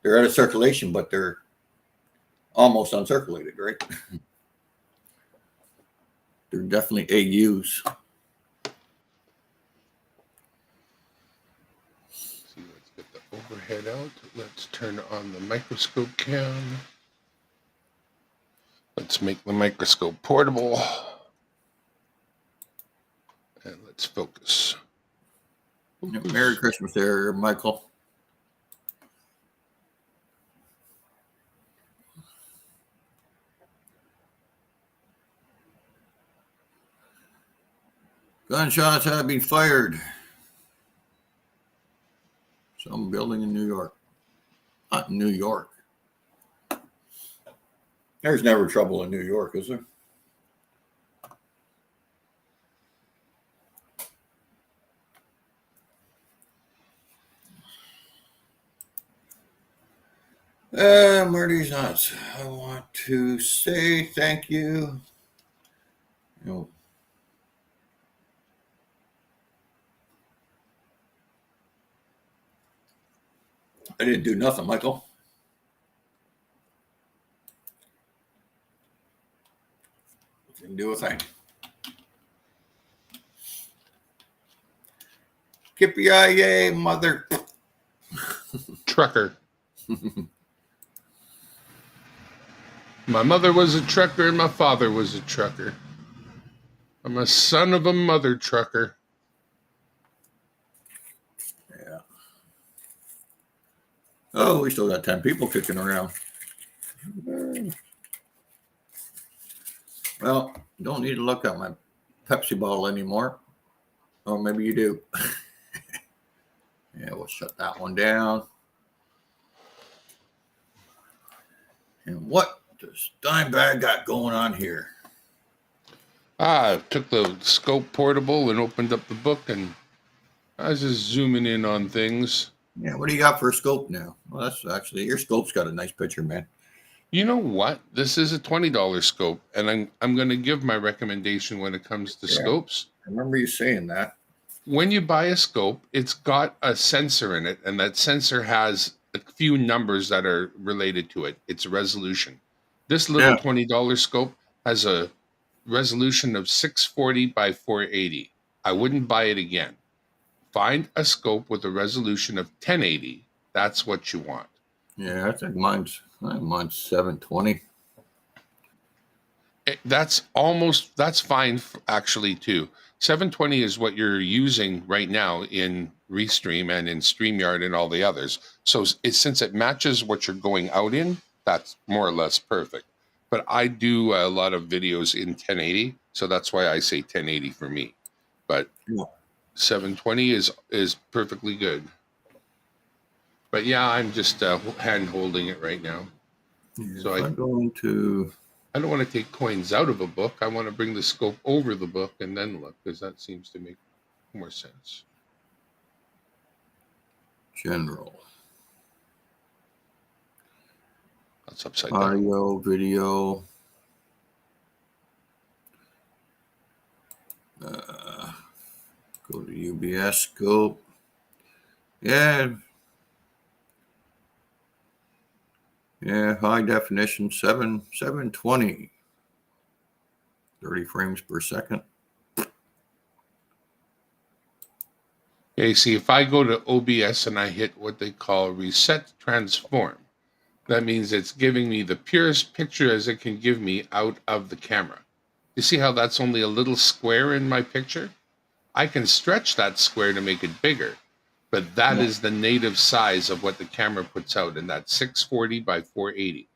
They're out of circulation, but they're almost uncirculated, right? They're definitely AUs. See, let's get the overhead out. Let's turn on the microscope cam. Let's make the microscope portable. And let's focus. Merry Christmas there, Michael. Gunshots have been fired. Some building in New York. Not New York. There's never trouble in New York, is there? Marty's nuts. I want to say thank you. I didn't do nothing, Michael. Didn't do a thing. Kippy-yay, mother. Trucker. My mother was a trucker and my father was a trucker. I'm a son of a mother trucker. Yeah. Oh, we still got 10 people kicking around. Well, you don't need to look at my Pepsi bottle anymore. Or maybe you do. Yeah, we'll shut that one down. And what does Dimebag got going on here? I took the scope portable and opened up the book, and I was just zooming in on things. Yeah, what do you got for a scope now? Well, that's actually, your scope's got a nice picture, man. You know what? This is a $20 scope, and I'm going to give my recommendation when it comes to scopes. I remember you saying that. When you buy a scope, it's got a sensor in it, and that sensor has a few numbers that are related to it. It's resolution. This little $20 scope has a resolution of 640 by 480. I wouldn't buy it again. Find a scope with a resolution of 1080. That's what you want. Yeah, I think mine's 720. That's fine actually too. 720 is what you're using right now in Restream and in StreamYard and all the others. So since it matches what you're going out in, that's more or less perfect. But I do a lot of videos in 1080, so that's why I say 1080 for me. But 720 is perfectly good. But yeah, I'm just hand holding it right now. Yeah, so I'm going to. I don't want to take coins out of a book. I want to bring the scope over the book and then look, because that seems to make more sense. General. That's upside down. Audio, video. Go to UBS scope. Yeah. Yeah, high definition, 720. 30 frames per second. Okay, see, if I go to OBS and I hit what they call reset transform, that means it's giving me the purest picture as it can give me out of the camera. You see how that's only a little square in my picture? I can stretch that square to make it bigger, but that Yeah. is the native size of what the camera puts out, and that's 640 by 480.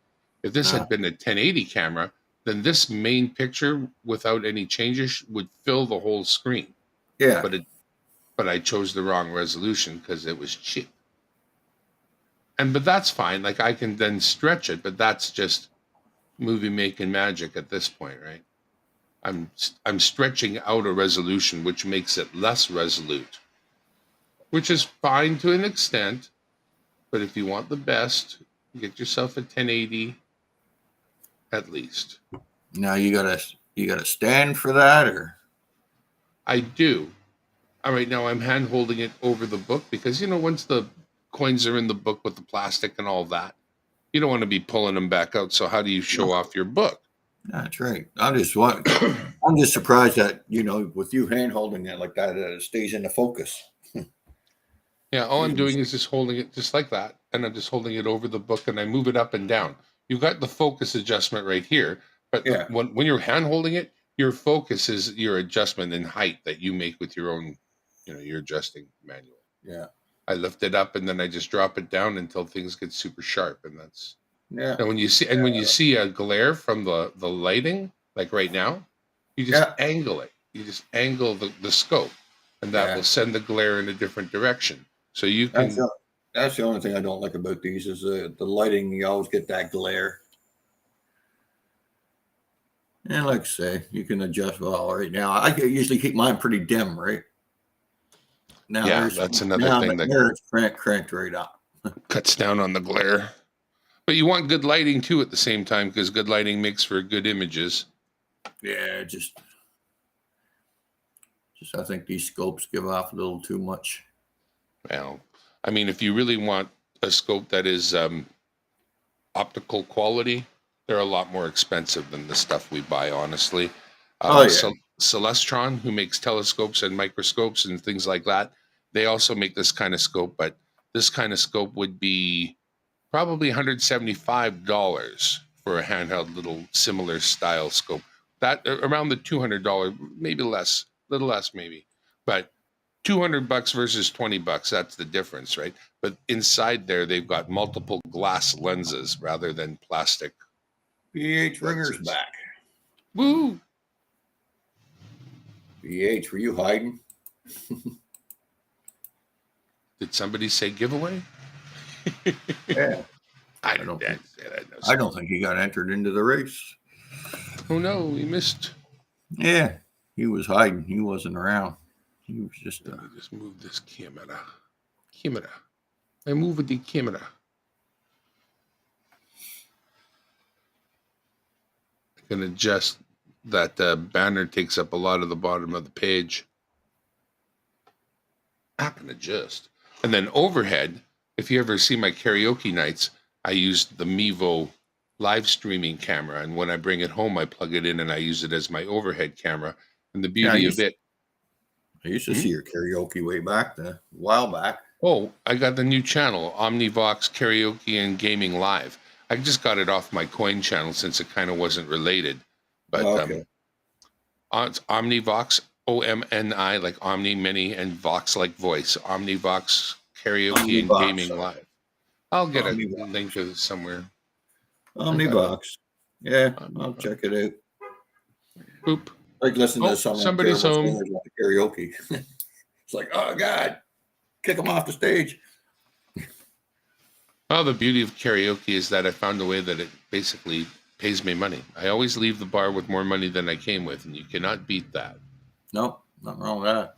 If this Uh, had been a 1080 camera, then this main picture without any changes would fill the whole screen. yeah. But I chose the wrong resolution because it was cheap. But that's fine. Like I can then stretch it, but that's just movie making magic at this point, right? I'm stretching out a resolution which makes it less resolute, which is fine to an extent. But if you want the best, get yourself a 1080 at least. Now you gotta stand for that, or I do. All right, now I'm hand holding it over the book because once the coins are in the book with the plastic and all that, you don't want to be pulling them back out. So how do you show off your book? that's right. I'm just surprised that with you hand holding it like that, it stays in the focus. Yeah, all I'm Usually- doing is just holding it just like that, and I'm just holding it over the book, and I move it up and down. You got the focus adjustment right here, but Yeah. when you're hand holding it, your focus is your adjustment in height that you make with your own, your adjusting manual. Yeah, I lift it up and then I just drop it down until things get super sharp, and that's. yeah, And when you see a glare from the lighting, like right now, you just yeah, angle it. You just angle the scope, and that yeah. will send the glare in a different direction. So you That's can. that's the only thing I don't like about these is the lighting. You always get that glare. And like I say, you can adjust. Well, right now I can usually keep mine pretty dim, right? Now Yeah, that's another now thing that there it's cranked right up. cuts down on the glare. But you want good lighting too at the same time because good lighting makes for good images. Yeah, just I think these scopes give off a little too much. Well, I mean, if you really want a scope that is optical quality, they're a lot more expensive than the stuff we buy, honestly. Oh yeah, Celestron, who makes telescopes and microscopes and things like that, they also make this kind of scope, but this kind of scope would be probably $175 for a handheld little similar style scope. That around the $200, maybe less, little less maybe, but $200 versus $20, that's the difference, right? But inside there, they've got multiple glass lenses rather than plastic BH Ringer's lenses. back. Woo! BH, were you hiding? Did somebody say giveaway? Yeah, I don't didn't think- say that. No, I don't think he got entered into the race. Oh no, we missed. Yeah, he was hiding. He wasn't around. He was just. Let me just move this camera. I move the camera. I can adjust that banner takes up a lot of the bottom of the page. I can adjust. And then overhead, if you ever see my karaoke nights, I use the Mevo live streaming camera. And when I bring it home, I plug it in and I use it as my overhead camera. And the beauty of it. I used to see your karaoke way back, a while back. Oh, I got the new channel, Omnivox Karaoke and Gaming Live. I just got it off my coin channel since it kind of wasn't related. But Okay. it's Omnivox, OMNI, like Omni, Mini, and Vox like voice. Omnivox Karaoke and Omnivox, Gaming sorry. Live. I'll get a Omnivox. link to it somewhere. Omnibox. Yeah, I'll Omnivox. check it out. Boop. Like listen Oh, to some somebody's terrible home. singers at the karaoke. It's like, oh God, kick them off the stage. Well, the beauty of karaoke is that I found a way that it basically pays me money. I always leave the bar with more money than I came with, and you cannot beat that. No, nothing wrong with that.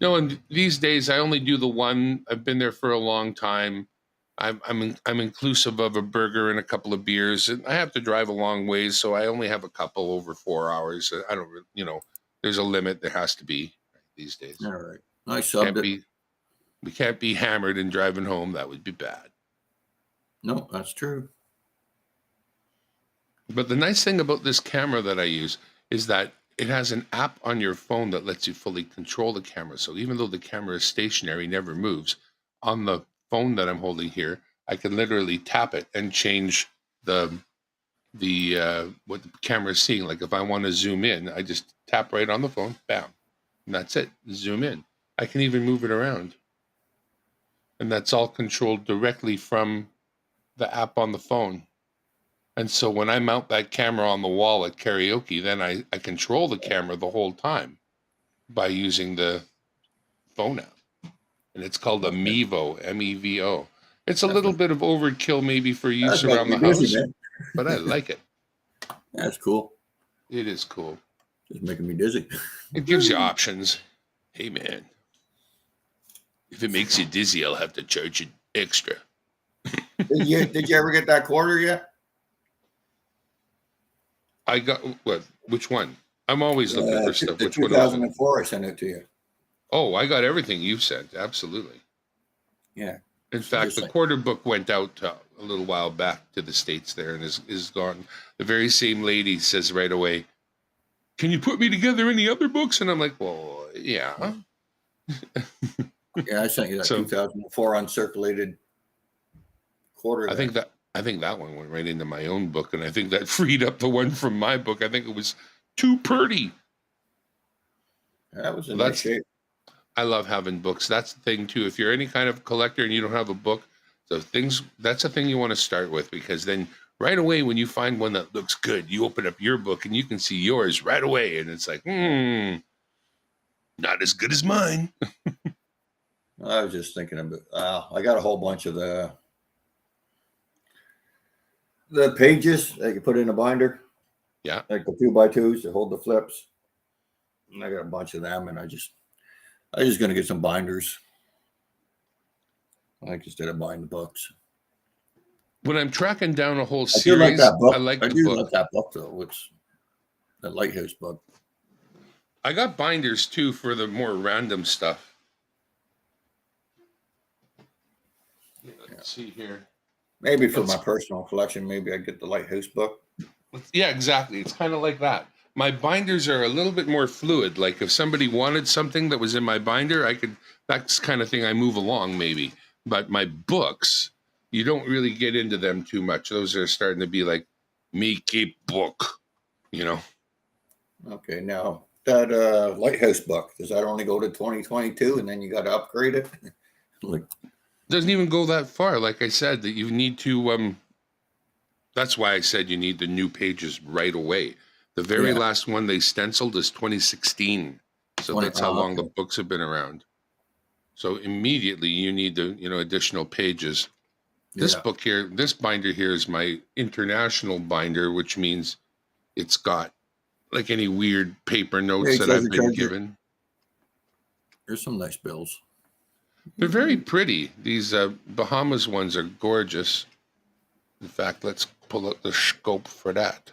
No, and these days I only do the one. I've been there for a long time. I'm inclusive of a burger and a couple of beers, and I have to drive a long ways, so I only have a couple over 4 hours. I don't, there's a limit. There has to be these days. All right. I subbed it. We can't be hammered and driving home. That would be bad. No, that's true. But the nice thing about this camera that I use is that it has an app on your phone that lets you fully control the camera. So even though the camera is stationary, never moves, on the phone that I'm holding here, I can literally tap it and change the what the camera is seeing. Like if I want to zoom in, I just tap right on the phone, bam, And that's it. Zoom in. I can even move it around. And that's all controlled directly from the app on the phone. And so when I mount that camera on the wall at karaoke, then I control the camera the whole time by using the phone app. And it's called a Okay. Mevo, M-E-V-O. It's a That's little bit of overkill maybe for use making around me the dizzy, house, man. but I like it. That's cool. It is cool. Just making me dizzy. It gives you options. Hey, man, if it makes you dizzy, I'll have to charge you extra. Did you ever get that quarter yet? I got what? Which one? I'm always looking for stuff. The Which one was it? 2004, I sent it to you. Oh, I got everything you sent. Absolutely. Yeah. In fact, Just the like- quarter book went out a little while back to the States there and is gone. The very same lady says right away, "Can you put me together any other books?" And I'm like, well, yeah. Yeah, I sent you that So- 2004 uncirculated quarter. I think that one went right into my own book, and I think that freed up the one from my book. I think it was too pretty. that was in Well, nice shape. I love having books. That's the thing too. If you're any kind of collector and you don't have a book, that's a thing you want to start with, because then right away when you find one that looks good, you open up your book and you can see yours right away, and it's like, not as good as mine. I was just thinking of it. I got a whole bunch of the pages that you put in a binder. Yeah. Like the 2x2s that hold the flips. And I got a bunch of them, and I just gonna get some binders. Like instead of buying the books. When I'm tracking down a whole I do like series, that book. I like I the do book. like that book though. It's the Lighthouse book. I got binders too for the more random stuff. Let's see here. Maybe for my personal collection, maybe I get the Lighthouse book. Yeah, exactly. It's kind of like that. My binders are a little bit more fluid. Like if somebody wanted something that was in my binder, that's kind of thing I move along maybe. But my books, you don't really get into them too much. Those are starting to be like me keep book, you know. Okay, now that Lighthouse book, does that only go to 2022 and then you got to upgrade it? Like, Doesn't even go that far. Like I said, that you need to that's why I said you need the new pages right away. The very Yeah. last one they stenciled is 2016. So that's how long the books have been around. So immediately you need the, additional pages. This yeah. book here, this binder here is my international binder, which means it's got like any weird paper notes Hey, that I've Treasure been Charger. given. There's some nice bills. They're very pretty. These Bahamas ones are gorgeous. In fact, let's pull out the scope for that.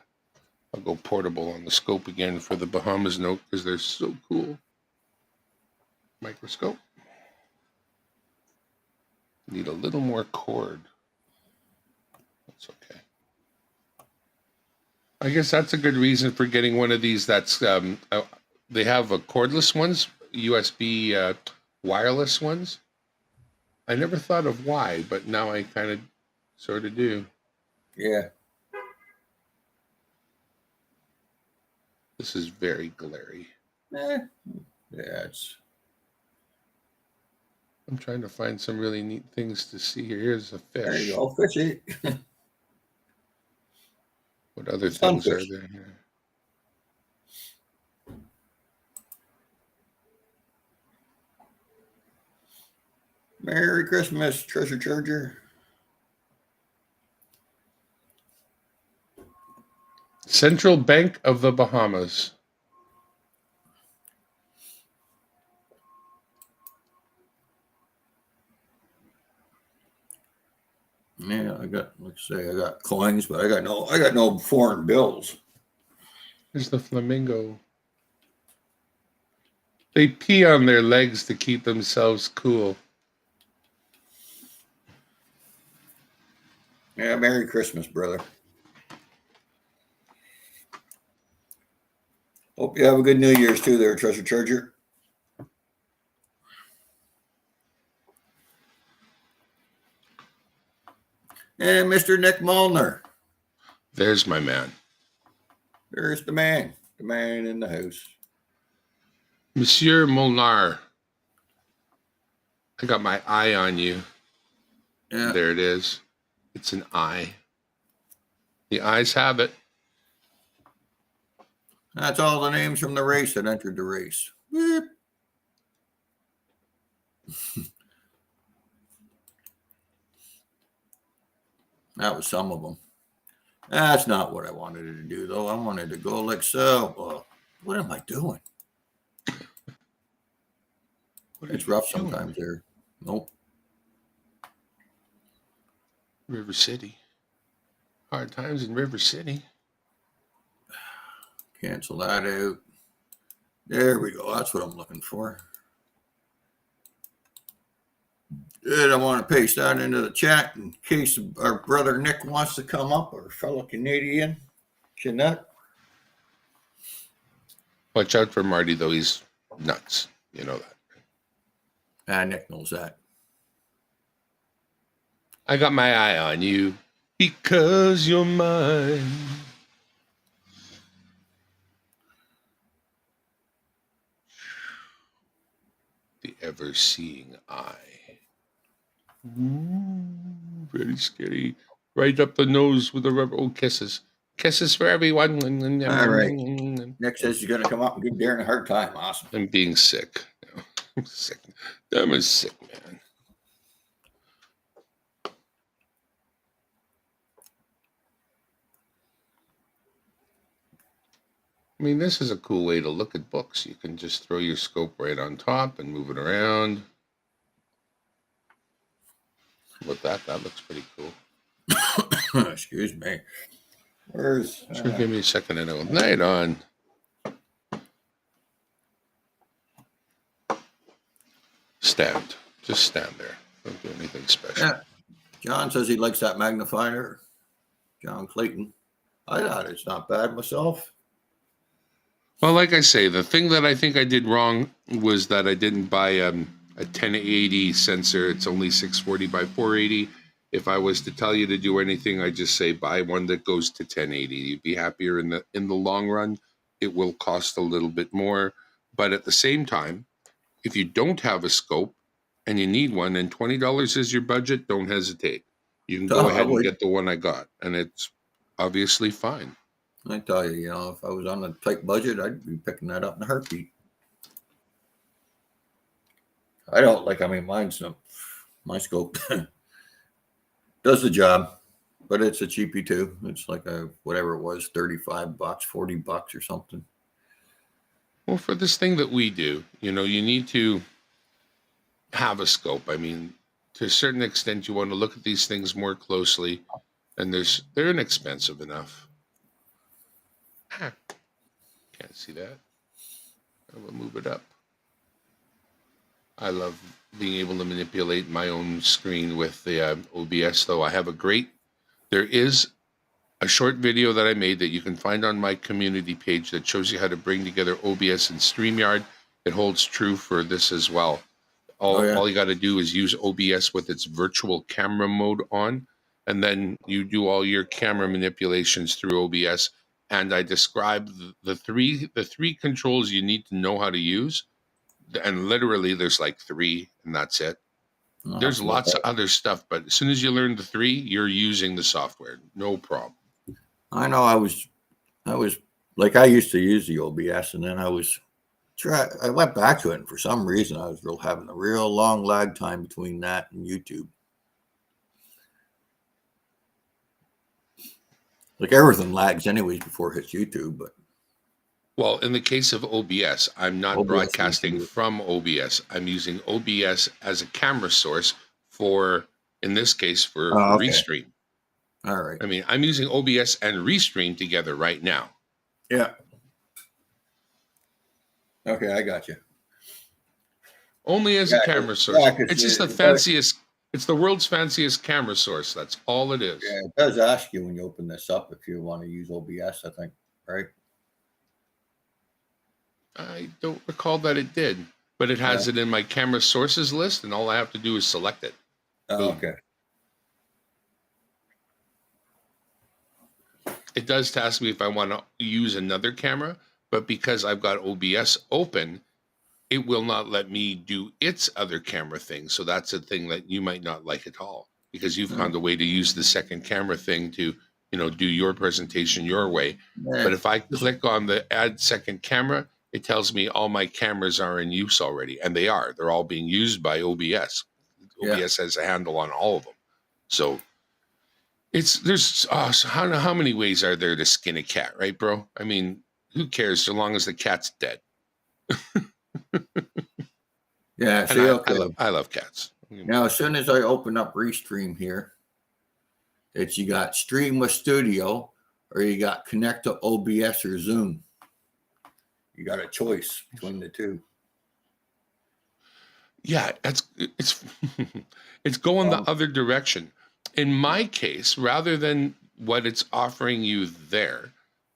I'll go portable on the scope again for the Bahamas note because they're so cool. Microscope. Need a little more cord. That's okay. I guess that's a good reason for getting one of these. That's they have a cordless ones, USB wireless ones. I never thought of why, but now I kind of sort of do. Yeah. This is very glary. Yeah, it's I'm trying to find some really neat things to see here. Here's a fish. there you go, fishy. What other things are Sunfish. there here? Merry Christmas, Treasure Charger. Central Bank of the Bahamas. Yeah, I got, like I say, I got coins, but I got no foreign bills. Here's the flamingo. They pee on their legs to keep themselves cool. Yeah, Merry Christmas, brother. Hope you have a good New Year's too there, Treasure Charger. And Mr. Nick Molnar. There's my man. There's the man in the house. Monsieur Molnar, I got my eye on you. Yeah, There it is. It's an eye. The eyes have it. that's all the names from the race that entered the race. Beep. That was some of them. That's not what I wanted to do, though. I wanted to go like so. What am I doing? What are It's you rough doing? sometimes there. Nope. River City. Hard times in River City. Cancel that out. There we go. That's what I'm looking for. Good. I want to paste that into the chat in case our brother Nick wants to come up, our fellow Canadian. Jeanette. Watch out for Marty, though. He's nuts. You know that. Nick knows that. I got my eye on you because you're mine. The ever-seeing eye. Ooh, very scary. Right up the nose with the rubber. Oh, kisses. Kisses for everyone. All right. Nick says he's going to come up and give Darren a hard time. Awesome. I'm being sick. I'm sick. I'm a sick man. I mean, this is a cool way to look at books. You can just throw your scope right on top and move it around. With that looks pretty cool. Excuse me. Where's... Sure, give me a second and I'll night on. Stand. Just stand there. Don't do anything special. Yeah. John says he likes that magnifier. John Clayton. I thought it's not bad myself. Well, like I say, the thing that I think I did wrong was that I didn't buy a 1080 sensor. It's only 640 by 480. If I was to tell you to do anything, I just say buy one that goes to 1080. You'd be happier in the long run. It will cost a little bit more, but at the same time, if you don't have a scope and you need one and $20 is your budget, don't hesitate. You can go ahead and get the one I got, and it's obviously fine. I tell you, if I was on a tight budget, I'd be picking that up in a heartbeat. Mine's my scope does the job, but it's a cheapie too. It's like whatever it was, $35, $40 or something. Well, for this thing that we do, you need to have a scope. I mean, to a certain extent, you want to look at these things more closely, and they're inexpensive enough. Can't see that. I will move it up. I love being able to manipulate my own screen with the OBS, though. There is a short video that I made that you can find on my community page that shows you how to bring together OBS and StreamYard. It holds true for this as well. All you got to do is use OBS with its virtual camera mode on, and then you do all your camera manipulations through OBS. And I describe the three controls you need to know how to use. And literally there's like 3, and that's it. There's lots of other stuff, but as soon as you learn the 3, you're using the software. No problem. I know I was like, I used to use the OBS, and then I went back to it, and for some reason I was having a real long lag time between that and YouTube. Like everything lags anyways before it hits YouTube, but. Well, in the case of OBS, I'm not broadcasting from OBS. I'm using OBS as a camera source in this case, for Restream. All right. I mean, I'm using OBS and Restream together right now. Yeah. Okay, I got you. Only as a camera source. It's just the fanciest. It's the world's fanciest camera source. That's all it is. Yeah, it does ask you when you open this up if you want to use OBS, I think, right? I don't recall that it did, but it has it in my camera sources list, and all I have to do is select it. Okay. It does ask me if I want to use another camera, but because I've got OBS open, it will not let me do its other camera thing. So that's a thing that you might not like at all, because you've found a way to use the second camera thing to, do your presentation your way. But if I click on the add second camera, it tells me all my cameras are in use already, and they are. They're all being used by OBS. OBS has a handle on all of them. So there's so how many ways are there to skin a cat, right, bro? I mean, who cares so long as the cat's dead? Yeah, And I love cats. Now, as soon as I open up Restream here, you got Stream with Studio, or you got Connect to OBS or Zoom. You got a choice between the two. Yeah, it's it's going the other direction. In my case, rather than what it's offering you there,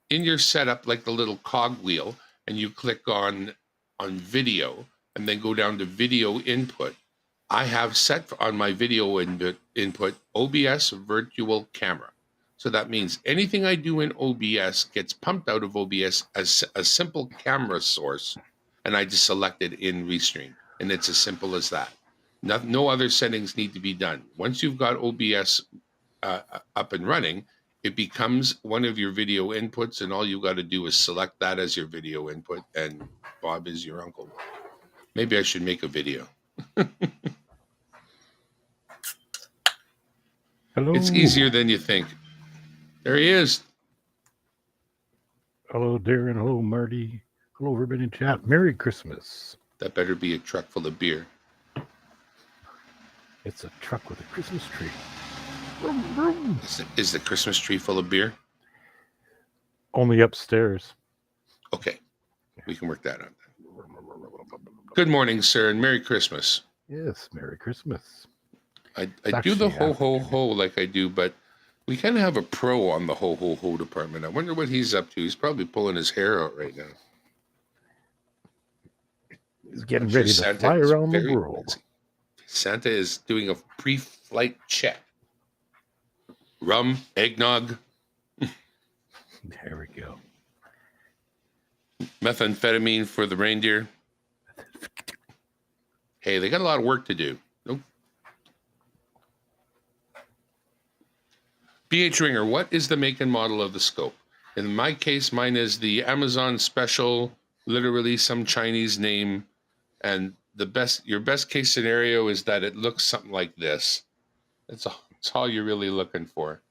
in your setup, like the little cog wheel, and you click on video, and then go down to video input, I have set on my video input OBS virtual camera. So that means anything I do in OBS gets pumped out of OBS as a simple camera source, and I just select it in Restream. And it's as simple as that. No other settings need to be done. Once you've got OBS up and running, it becomes one of your video inputs, and all you got to do is select that as your video input, and Bob is your uncle. Maybe I should make a video. Hello. It's easier than you think. There he is. Hello, Darren. Hello, Marty. Hello, everybody in chat. Merry Christmas. That better be a truck full of beer. It's a truck with a Christmas tree. Vroom, vroom. Is the Christmas tree full of beer? Only upstairs. Okay. We can work that out. Good morning, sir, and Merry Christmas. Yes, Merry Christmas. I do the ho-ho-ho like I do, but we kind of have a pro on the ho-ho-ho department. I wonder what he's up to. He's probably pulling his hair out right now. He's getting ready to fly around the world. Busy. Santa is doing a pre-flight check. Rum, eggnog. There we go. Methamphetamine for the reindeer. Hey, they got a lot of work to do. Nope. BH Ringer, what is the make and model of the scope? In my case, mine is the Amazon Special, literally some Chinese name. And your best case scenario is that it looks something like this. That's all you're really looking for.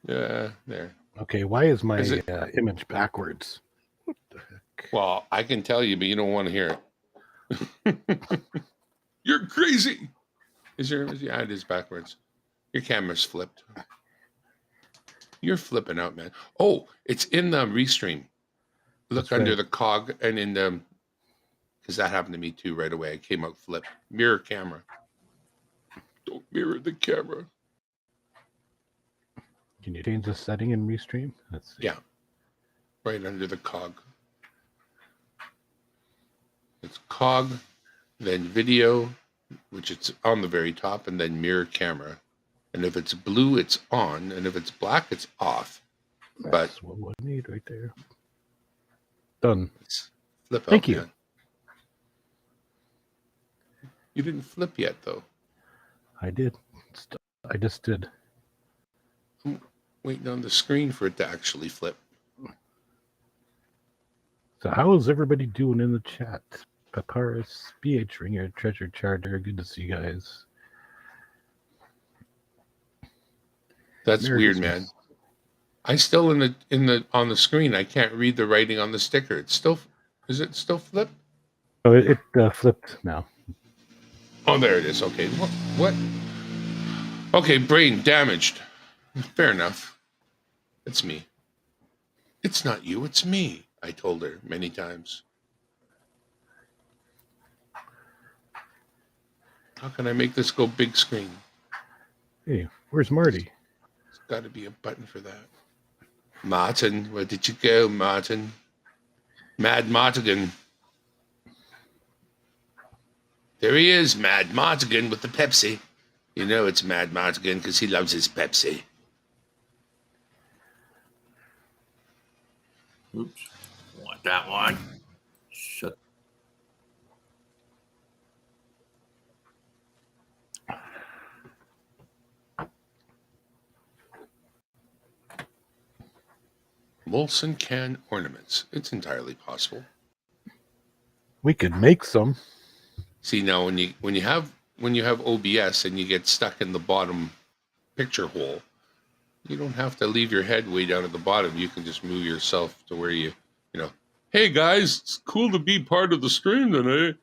Yeah, there. Okay, why is my image backwards? What the heck? Well, I can tell you, but you don't want to hear it. You're crazy. Is your image? Yeah, it is backwards. Your camera's flipped. You're flipping out, man. Oh, it's in the Restream. Look under the cog and in the, because that happened to me too right away. I came out flipped. Mirror camera. Don't mirror the camera. Can you change the setting in Restream? Let's see. Yeah. Right under the cog. It's cog, then video, which it's on the very top, and then mirror camera. And if it's blue, it's on, and if it's black, it's off. That's what we need right there. Done. Flip out, Thank you. Man. You didn't flip yet, though. I did. I just did. I'm waiting on the screen for it to actually flip. So how is everybody doing in the chat? Papyrus, BH Ringer, Treasure Charter. Good to see you guys. That's Merry weird, Christmas. man. I still on the screen. I can't read the writing on the sticker. Is it still flipped? Oh, it flipped now. Oh, there it is. Okay. What? Okay, brain damaged. Fair enough. It's me. It's not you. It's me. I told her many times. How can I make this go big screen? Hey, where's Marty? There's got to be a button for that. Martin, where did you go, Martin? Mad Martigan. There he is, Mad Martigan with the Pepsi. You know it's Mad Martigan because he loves his Pepsi. Oops. Want that one. Shut. Molson can ornaments. It's entirely possible. We could make some. See, now when you have OBS and you get stuck in the bottom picture hole, you don't have to leave your head way down at the bottom. You can just move yourself to where you know, hey guys, it's cool to be part of the stream today.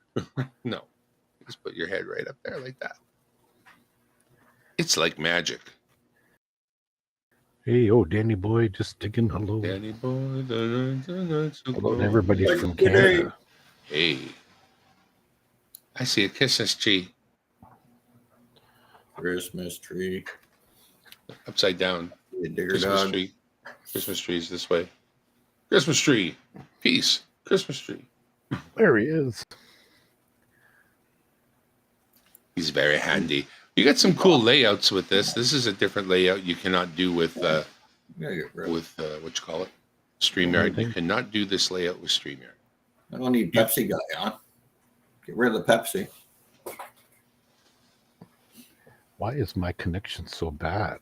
No, just put your head right up there like that. It's like magic. Hey, oh, Danny boy, just digging. Hello. Danny boy, the Hello to everybody Like from today. Canada. Hey, I see a Christmas tree Christmas tree. upside down. You digger Christmas dog. tree. Christmas tree's this way. Christmas tree. Peace. Christmas tree. There he is. He's very handy. You got some cool layouts with this. This is a different layout you cannot do with Yeah, get rid of it. what you call it, StreamYard. You Anything? cannot do this layout with StreamYard. I don't need Pepsi guy on. Get rid of the Pepsi. Why is my connection so bad?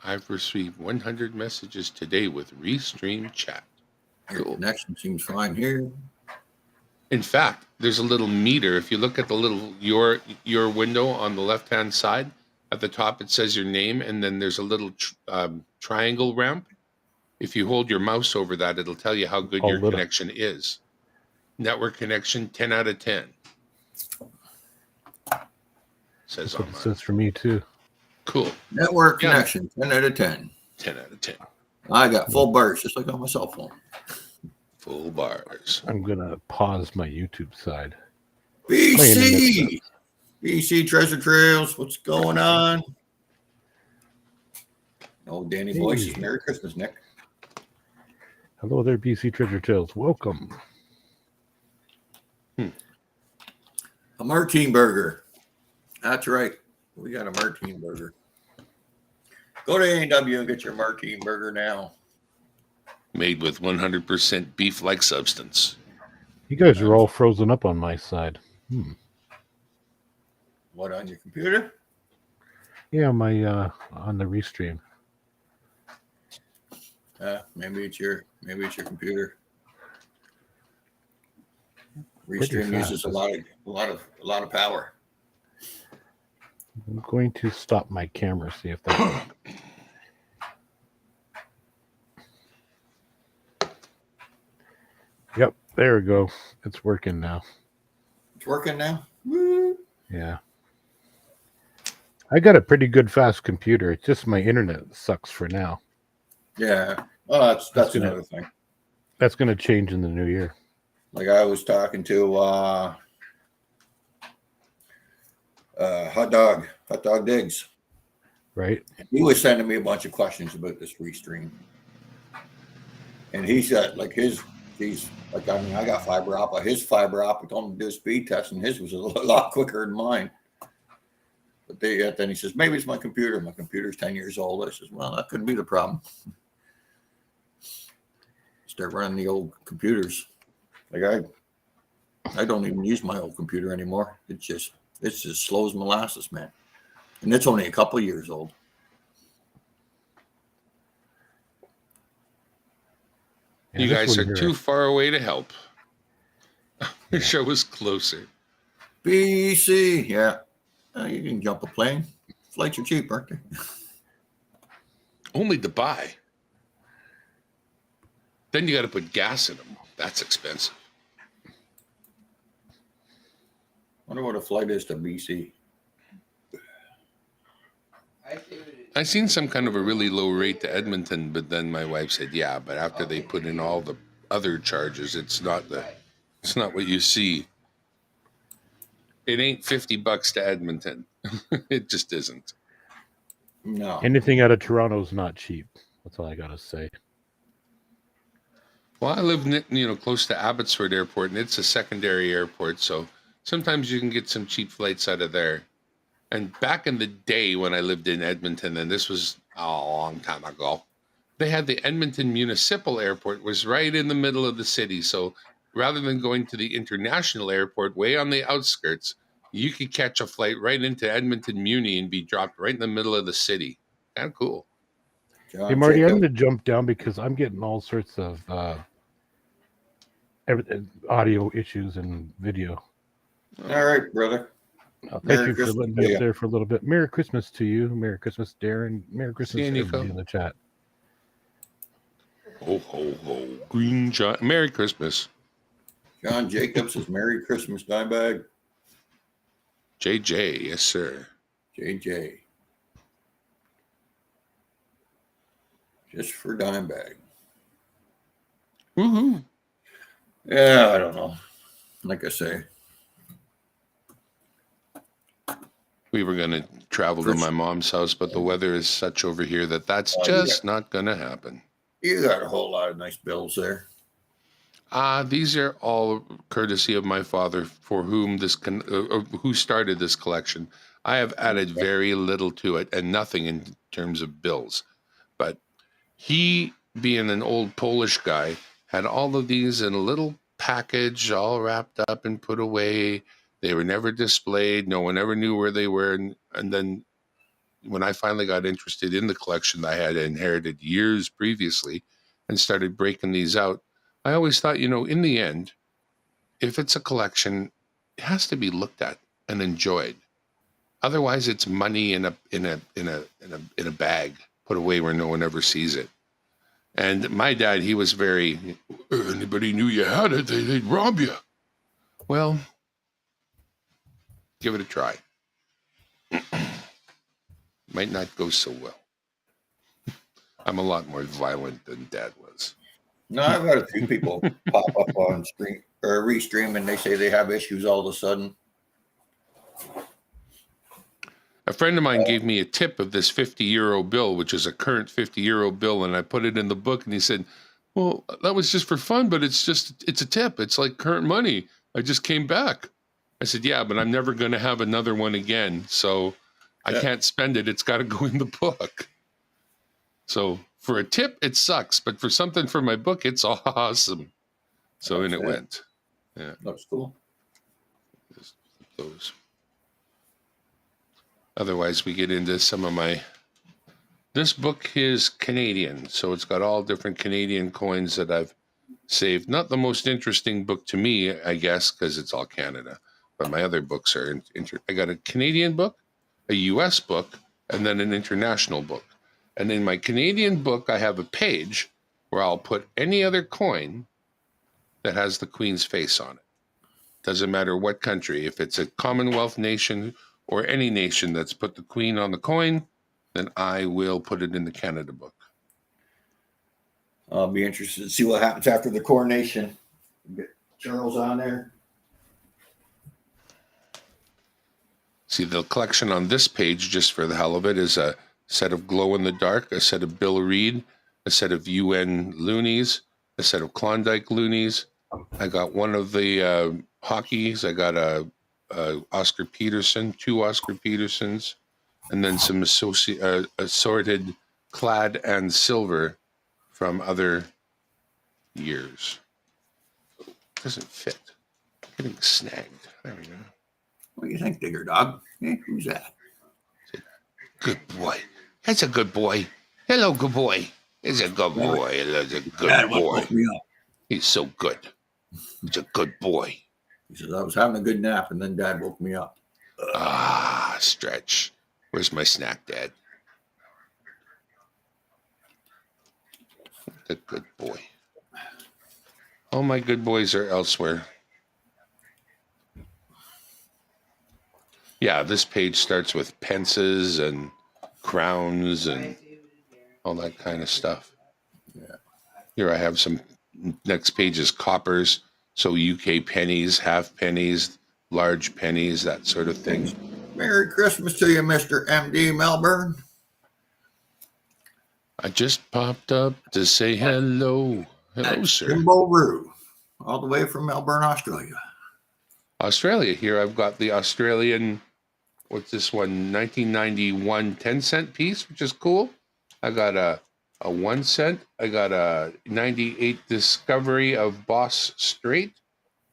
I've received 100 messages today with Restream Chat. Your Cool. connection seems fine here. In fact, there's a little meter. If you look at the little your window on the left hand side, at the top it says your name, and then there's a little triangle ramp. If you hold your mouse over that, it'll tell you how good Oh, your little. connection is. Network connection, 10 out of 10. Says That's on what it mine. says for me too. Cool. Network Yeah. connection, 10 out of 10. 10 out of 10. I got full bars, just like on my cell phone. Full bars. I'm gonna pause my YouTube side. BC! BC Treasure Trails, what's going on? Oh, Danny Hey. Voices. Merry Christmas, Nick. Hello there, BC Treasure Trails. Welcome. A Martine burger. That's right. We got a Martine burger. Go to A&W and get your Martine burger now. Made with 100% beef-like substance. You guys are all frozen up on my side. What, on your computer? Yeah, my on the restream. Maybe it's your computer. Pretty Restream fast. uses a lot of power. I'm going to stop my camera, see if that. Yep, there we go. It's working now. It's working now. Woo. Yeah. I got a pretty good fast computer. It's just my internet sucks for now. Yeah. Well, that's gonna- another thing. That's going to change in the new year. Like I was talking to hot dog digs. Right? He was sending me a bunch of questions about this restream. And he said like he's like, I mean, I got fiber optic. His fiber optic told him to do a speed test, and his was a lot quicker than mine. But then he says, maybe it's my computer. My computer's 10 years old. I says, well, that couldn't be the problem. Start running the old computers. Like I don't even use my old computer anymore. It's just slow as molasses, man. And it's only a couple years old. Yeah, You this guys one are here- too far away to help. The show is closer. BC, yeah. You can jump a plane. Flights are cheap, aren't they? Only to buy. Then you got to put gas in them. That's expensive. Wonder what a flight is to BC. I seen some kind of a really low rate to Edmonton, but then my wife said, "Yeah, but after they put in all the other charges, it's not what you see. It ain't $50 to Edmonton. It just isn't." No. Anything out of Toronto is not cheap. That's all I got to say. Well, I live, close to Abbotsford Airport, and it's a secondary airport, so sometimes you can get some cheap flights out of there. And back in the day when I lived in Edmonton, and this was a long time ago, they had the Edmonton Municipal Airport was right in the middle of the city. So rather than going to the international airport way on the outskirts, you could catch a flight right into Edmonton Muni and be dropped right in the middle of the city. Kind of cool. Hey Marty, I'm going to jump down because I'm getting all sorts of audio issues and video. All right, brother. Thank you for letting me up there for a little bit. Merry Christmas to you. Merry Christmas, Darren. Merry Christmas to everybody in the chat. Ho, ho, ho. Green John. Merry Christmas. John Jacobs says, Merry Christmas, Dimebag. JJ, yes, sir. JJ. Just for Dimebag. Woohoo. Yeah, I don't know. Like I say. We were going to travel to my mom's house, but the weather is such over here that that's just not going to happen. You got a whole lot of nice bills there. These are all courtesy of my father, for whom who started this collection. I have added very little to it and nothing in terms of bills. But he, being an old Polish guy, had all of these in a little package, all wrapped up and put away. They were never displayed. No one ever knew where they were. And then when I finally got interested in the collection that I had inherited years previously and started breaking these out, I always thought, in the end, if it's a collection, it has to be looked at and enjoyed. Otherwise, it's money in a bag put away where no one ever sees it. And my dad, he was very, anybody knew you had it, they'd rob you. Well, give it a try. Might not go so well. I'm a lot more violent than Dad was. No, I've had a few people pop up on stream or restream, and they say they have issues all of a sudden. A friend of mine gave me a tip of this 50-euro bill, which is a current 50-euro bill, and I put it in the book, and he said, well, that was just for fun, but it's a tip. It's like current money. I just came back. I said, yeah, but I'm never going to have another one again, so I can't spend it. It's got to go in the book. So for a tip, it sucks, but for something for my book, it's awesome. So in it went. Yeah. Looks cool. Just those. Otherwise, we get into some of my... This book is Canadian, so it's got all different Canadian coins that I've saved. Not the most interesting book to me, I guess, because it's all Canada. But my other books are... I got a Canadian book, a U.S. book, and then an international book. And in my Canadian book, I have a page where I'll put any other coin that has the Queen's face on it. Doesn't matter what country. If it's a Commonwealth nation or any nation that's put the Queen on the coin, then I will put it in the Canada book. I'll be interested to see what happens after the coronation. Get Charles on there. See, the collection on this page, just for the hell of it, is a set of glow-in-the-dark, a set of Bill Reed, a set of UN Loonies, a set of Klondike Loonies. I got one of the hockeys. I got a Oscar Peterson, 2 Oscar Petersons, and then some assorted clad and silver from other years. Doesn't fit. Getting snagged. There we go. What do you think, Digger Dog? Hey, who's that? Good boy. That's a good boy. Hello, good boy. He's a good boy. He's a good boy. He's so good. He's a good boy. He says, I was having a good nap, and then Dad woke me up. Stretch. Where's my snack, Dad? The good boy. All my good boys are elsewhere. Yeah, this page starts with pences and crowns and all that kind of stuff. Yeah. Here I have some, next page is coppers. So UK pennies, half pennies, large pennies, that sort of thing. Merry Christmas to you, Mr. MD Melbourne. I just popped up to say hello. Hello, sir. Jimbo Roo, all the way from Melbourne, Australia. Australia. Here I've got the Australian, what's this one, 1991 10-cent piece, which is cool. I got a 1 cent. I got a 98 Discovery of Boss Strait.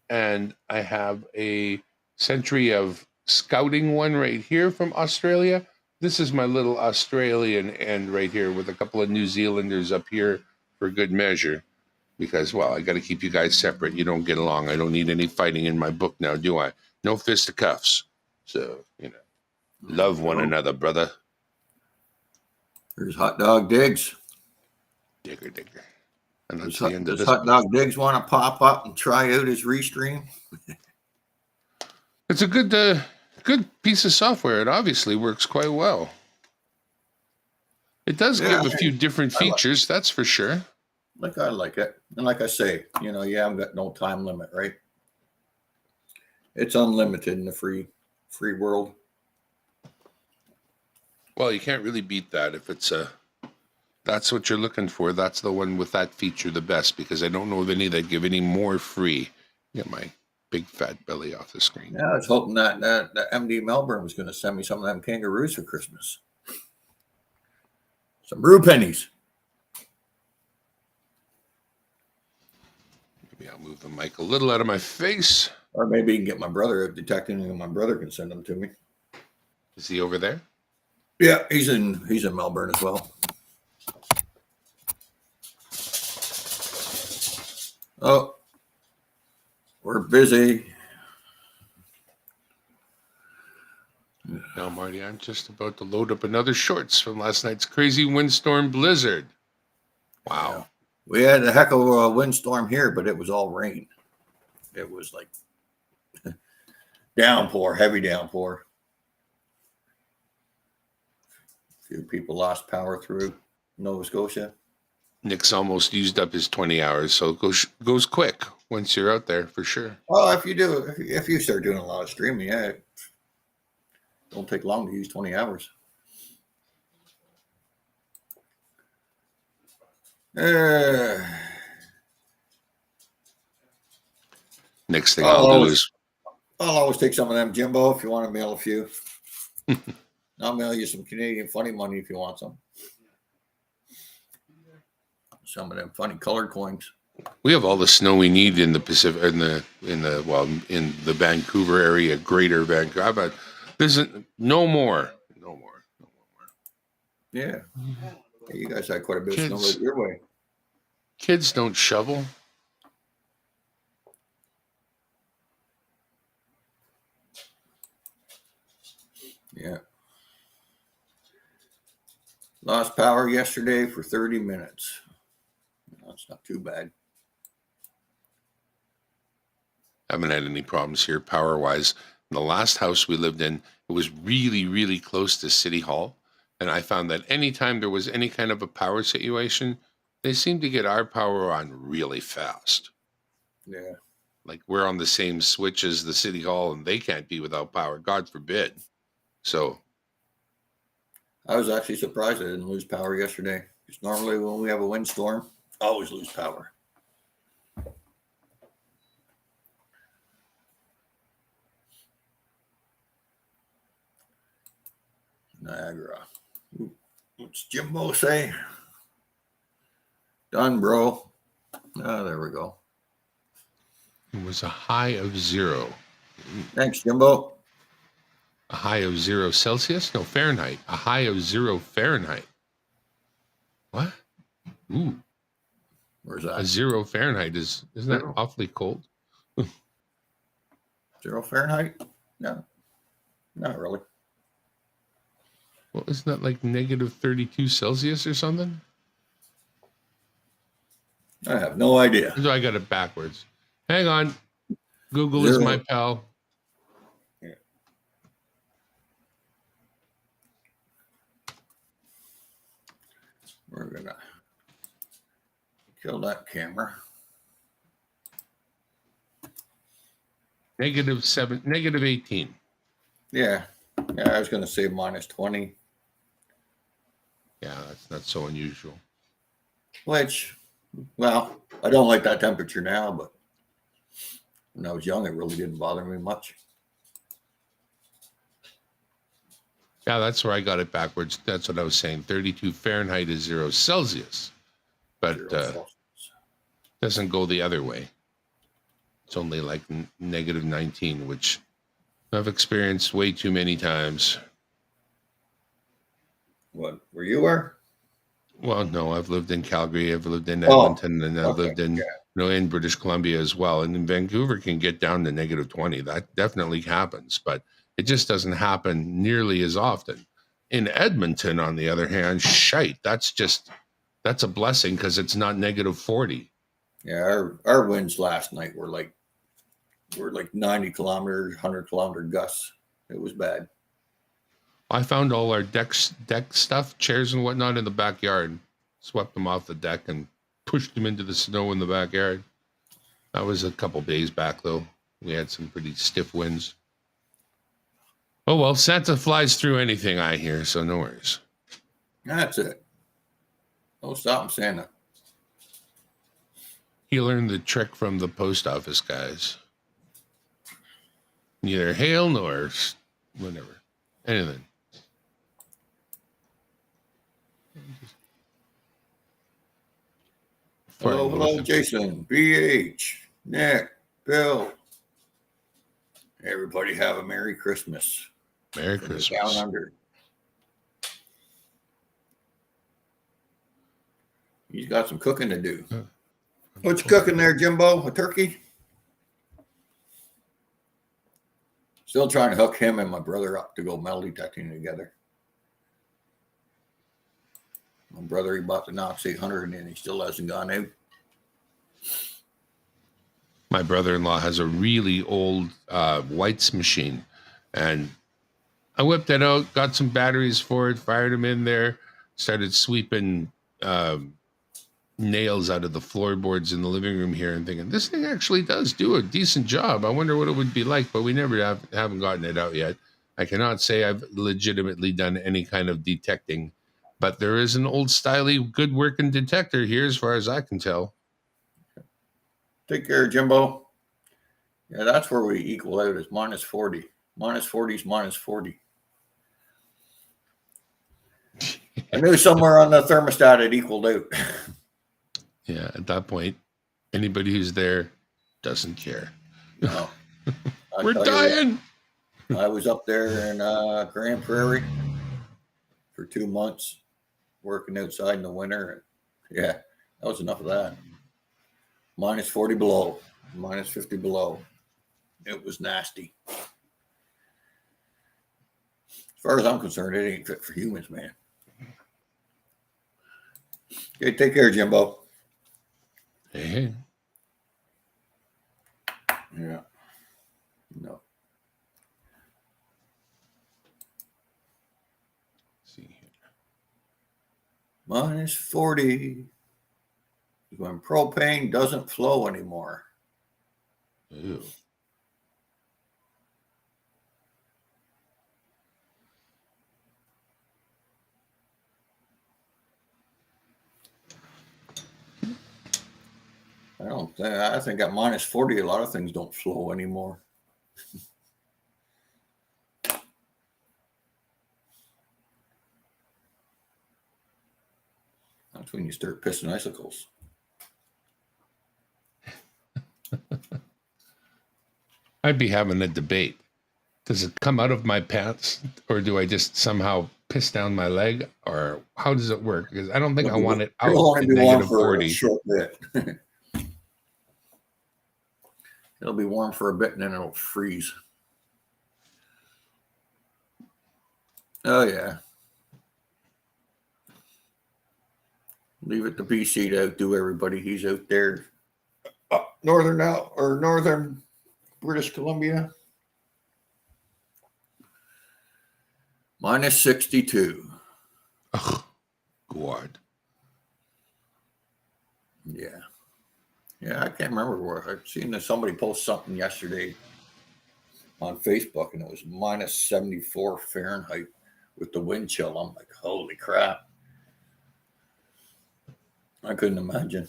And I have a Century of Scouting one right here from Australia. This is my little Australian end right here with a couple of New Zealanders up here for good measure. Because, well, I got to keep you guys separate. You don't get along. I don't need any fighting in my book now, do I? No fisticuffs. So, love one another, brother. There's Hot Dog Diggs. Digger. And that's Does, the end of does this. Hot Dog Diggs want to pop up and try out his restream? It's a good piece of software. It obviously works quite well. It does give a few different features, that's for sure. I like it. And like I say, you haven't got no time limit, right? It's unlimited in the free world. Well, you can't really beat that if it's that's what you're looking for. That's the one with that feature the best, because I don't know of any that give any more free. Get my big fat belly off the screen. Yeah, I was hoping that MD Melbourne was going to send me some of them kangaroos for Christmas. Some brew pennies. Maybe I'll move the mic a little out of my face. Or maybe you can get my brother detecting, and my brother can send them to me. Is he over there? Yeah, he's in Melbourne as well. Oh, we're busy. Now, Marty, I'm just about to load up another shorts from last night's crazy windstorm blizzard. Wow. Yeah. We had a heck of a windstorm here, but it was all rain. It was like downpour, heavy downpour. A few people lost power through Nova Scotia. Nick's almost used up his 20 hours, so it goes quick once you're out there for sure. Well, if you start doing a lot of streaming, yeah, it don't take long to use 20 hours. Next thing I'll do is I'll always take some of them, Jimbo, if you want to mail a few. I'll mail you some Canadian funny money if you want some. Some of them funny colored coins. We have all the snow we need in the Pacific, in the Vancouver area, Greater Vancouver. There's no more. Yeah. Hey, you guys had quite a bit of snow your way. Kids don't shovel. Yeah. Lost power yesterday for 30 minutes. That's not too bad. I haven't had any problems here power-wise. In the last house we lived in, it was really, really close to City Hall. And I found that anytime there was any kind of a power situation, they seemed to get our power on really fast. Yeah. Like we're on the same switch as the City Hall and they can't be without power. God forbid. So I was actually surprised I didn't lose power yesterday. Because normally when we have a windstorm, I always lose power. Niagara. What's Jimbo say? Done, bro. Oh, there we go. it was a high of 0. Thanks, Jimbo. A high of 0 Celsius? No, Fahrenheit. A high of 0 Fahrenheit. What? Ooh. Where's that? A 0 Fahrenheit isn't that awfully cold? 0 Fahrenheit? No, not really. Well, isn't that like negative 32 Celsius or something? I have no idea. So I got it backwards. Hang on. Google is my pal. Yeah. We're gonna kill that camera. Negative 18. Yeah. Yeah, I was gonna say minus 20. Yeah, that's not so unusual. Which, well, I don't like that temperature now, but when I was young, it really didn't bother me much. Yeah, that's where I got it backwards. That's what I was saying. 32 Fahrenheit is 0 Celsius, but doesn't go the other way. It's only like negative 19, which I've experienced way too many times. What? Where you are? Well, no, I've lived in Calgary, I've lived in Oh, Edmonton, and I've okay. lived in in British Columbia as well. And in Vancouver can get down to -20. That definitely happens, but it just doesn't happen nearly as often. In Edmonton, on the other hand, shite. That's a blessing because it's not -40. Yeah, our winds last night were like 90 kilometers, 100-kilometer gusts. It was bad. I found all our deck stuff, chairs and whatnot in the backyard. Swept them off the deck and pushed them into the snow in the backyard. That was a couple days back though. We had some pretty stiff winds. Oh well, Santa flies through anything I hear, so no worries. That's it. No stopping Santa. He learned the trick from the post office guys. Neither hail nor whatever. Anything. Hello, Jason, BH, Nick, Bill. Everybody have a Merry Christmas. Merry From the Christmas. Down under. He's got some cooking to do. What's cooking there, Jimbo? A turkey? Still trying to hook him and my brother up to go metal detecting together. My brother, he bought the Knox 800 and he still hasn't gone out. My brother-in-law has a really old White's machine, and I whipped it out, got some batteries for it, fired them in there, started sweeping nails out of the floorboards in the living room here, and thinking this thing actually does do a decent job. I wonder what it would be like, but we never haven't gotten it out yet. I cannot say I've legitimately done any kind of detecting, but there is an old styly, good working detector here, as far as I can tell. Take care, Jimbo. Yeah, that's where we equal out is -40. -40 is -40. I knew somewhere on the thermostat it equaled out. Yeah, at that point, anybody who's there doesn't care. No. We're dying. I was up there in Grand Prairie for 2 months working outside in the winter. Yeah, that was enough of that. -40 below, -50 below. It was nasty. As far as I'm concerned, it ain't fit for humans, man. Okay, take care, Jimbo. Hey. Yeah. No. See here. -40 is when propane doesn't flow anymore. Ew. I think at -40, a lot of things don't flow anymore. That's when you start pissing icicles. I'd be having a debate. Does it come out of my pants, or do I just somehow piss down my leg, or how does it work? Because I don't think I want it out It'll only at be warm for a -40. short bit. It'll be warm for a bit and then it'll freeze. Oh, yeah. Leave it to BC to outdo everybody. He's out there up northern British Columbia. -62. Oh, God. Yeah. Yeah, I can't remember where. I've seen somebody post something yesterday on Facebook, and it was -74 Fahrenheit with the wind chill. I'm like, holy crap. I couldn't imagine.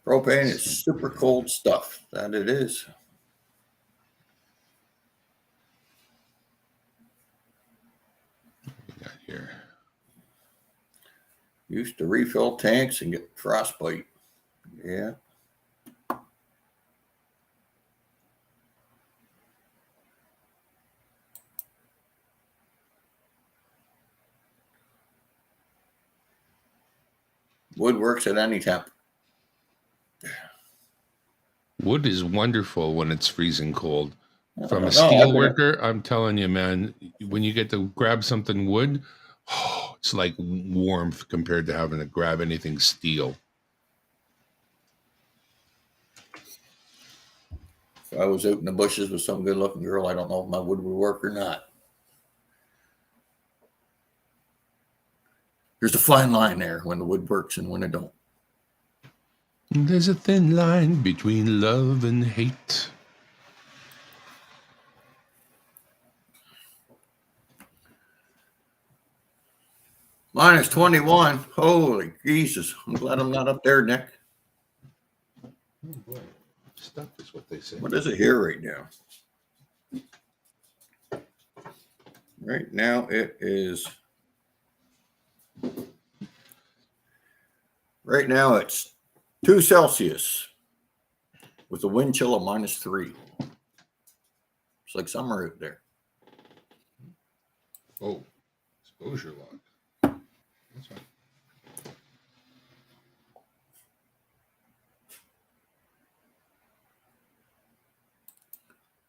Propane is super cold stuff. That it is. We got here. Used to refill tanks and get frostbite. Yeah. Wood works at any temp. Wood is wonderful when it's freezing cold. From No, a steel I've been- worker, I'm telling you, man, when you get to grab something wood, it's like warmth compared to having to grab anything steel. If I was out in the bushes with some good looking girl, I don't know if my wood would work or not. There's a fine line there when the wood works and when it don't. There's a thin line between love and hate. Minus 21. Holy Jesus. I'm glad I'm not up there, Nick. Oh boy, stuff is what they say. What is it here right now? Right now it is. Right now it's 2 Celsius with a wind chill of -3. It's like summer out there. Oh, exposure log. That's right.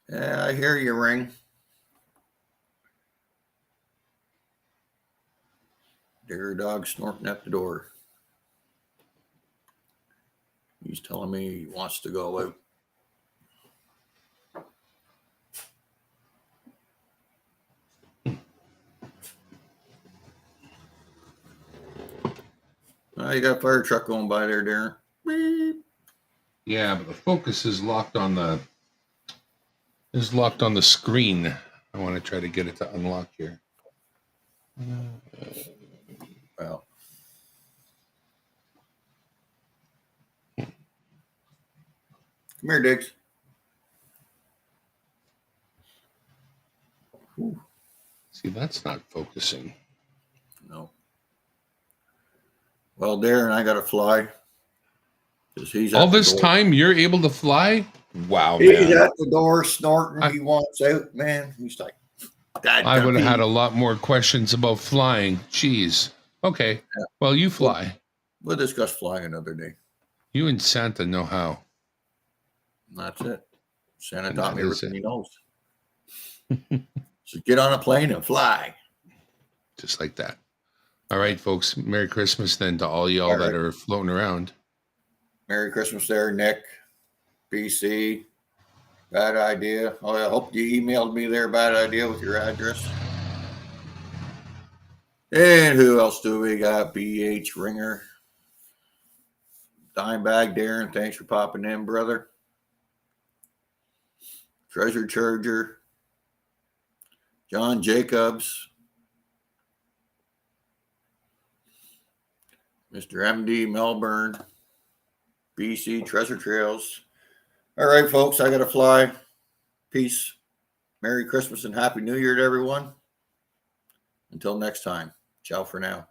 Yeah, I hear you, Ring. Dairy dog snorting at the door. He's telling me he wants to go out. Oh, you got a fire truck going by there, Darren. Beep. Yeah, but the focus is locked on the screen. I want to try to get it to unlock here. Well, come here, Diggs. Ooh, See, that's not focusing. no. Well, Darren, I got to fly. 'Cause he's All at the this door. time, you're able to fly? Wow, He's man. at the door snorting. He wants out, man. He's like, Dad, I would have had a lot more questions about flying. Jeez. Okay. Yeah. Well, you fly. We'll discuss flying another day. You and Santa know how. That's it. Santa And taught that me is everything he knows. So get on a plane and fly. Just like that. All right, folks. Merry Christmas then to all y'all All that right. are floating around. Merry Christmas there, Nick. BC. Bad idea. Oh, I hope you emailed me there, bad idea, with your address. And who else do we got? BH Ringer. Dimebag Darren, thanks for popping in, brother. Treasure Charger. John Jacobs. Mr. MD Melbourne. BC Treasure Trails. All right, folks, I got to fly. Peace. Merry Christmas and Happy New Year to everyone. Until next time. Ciao for now.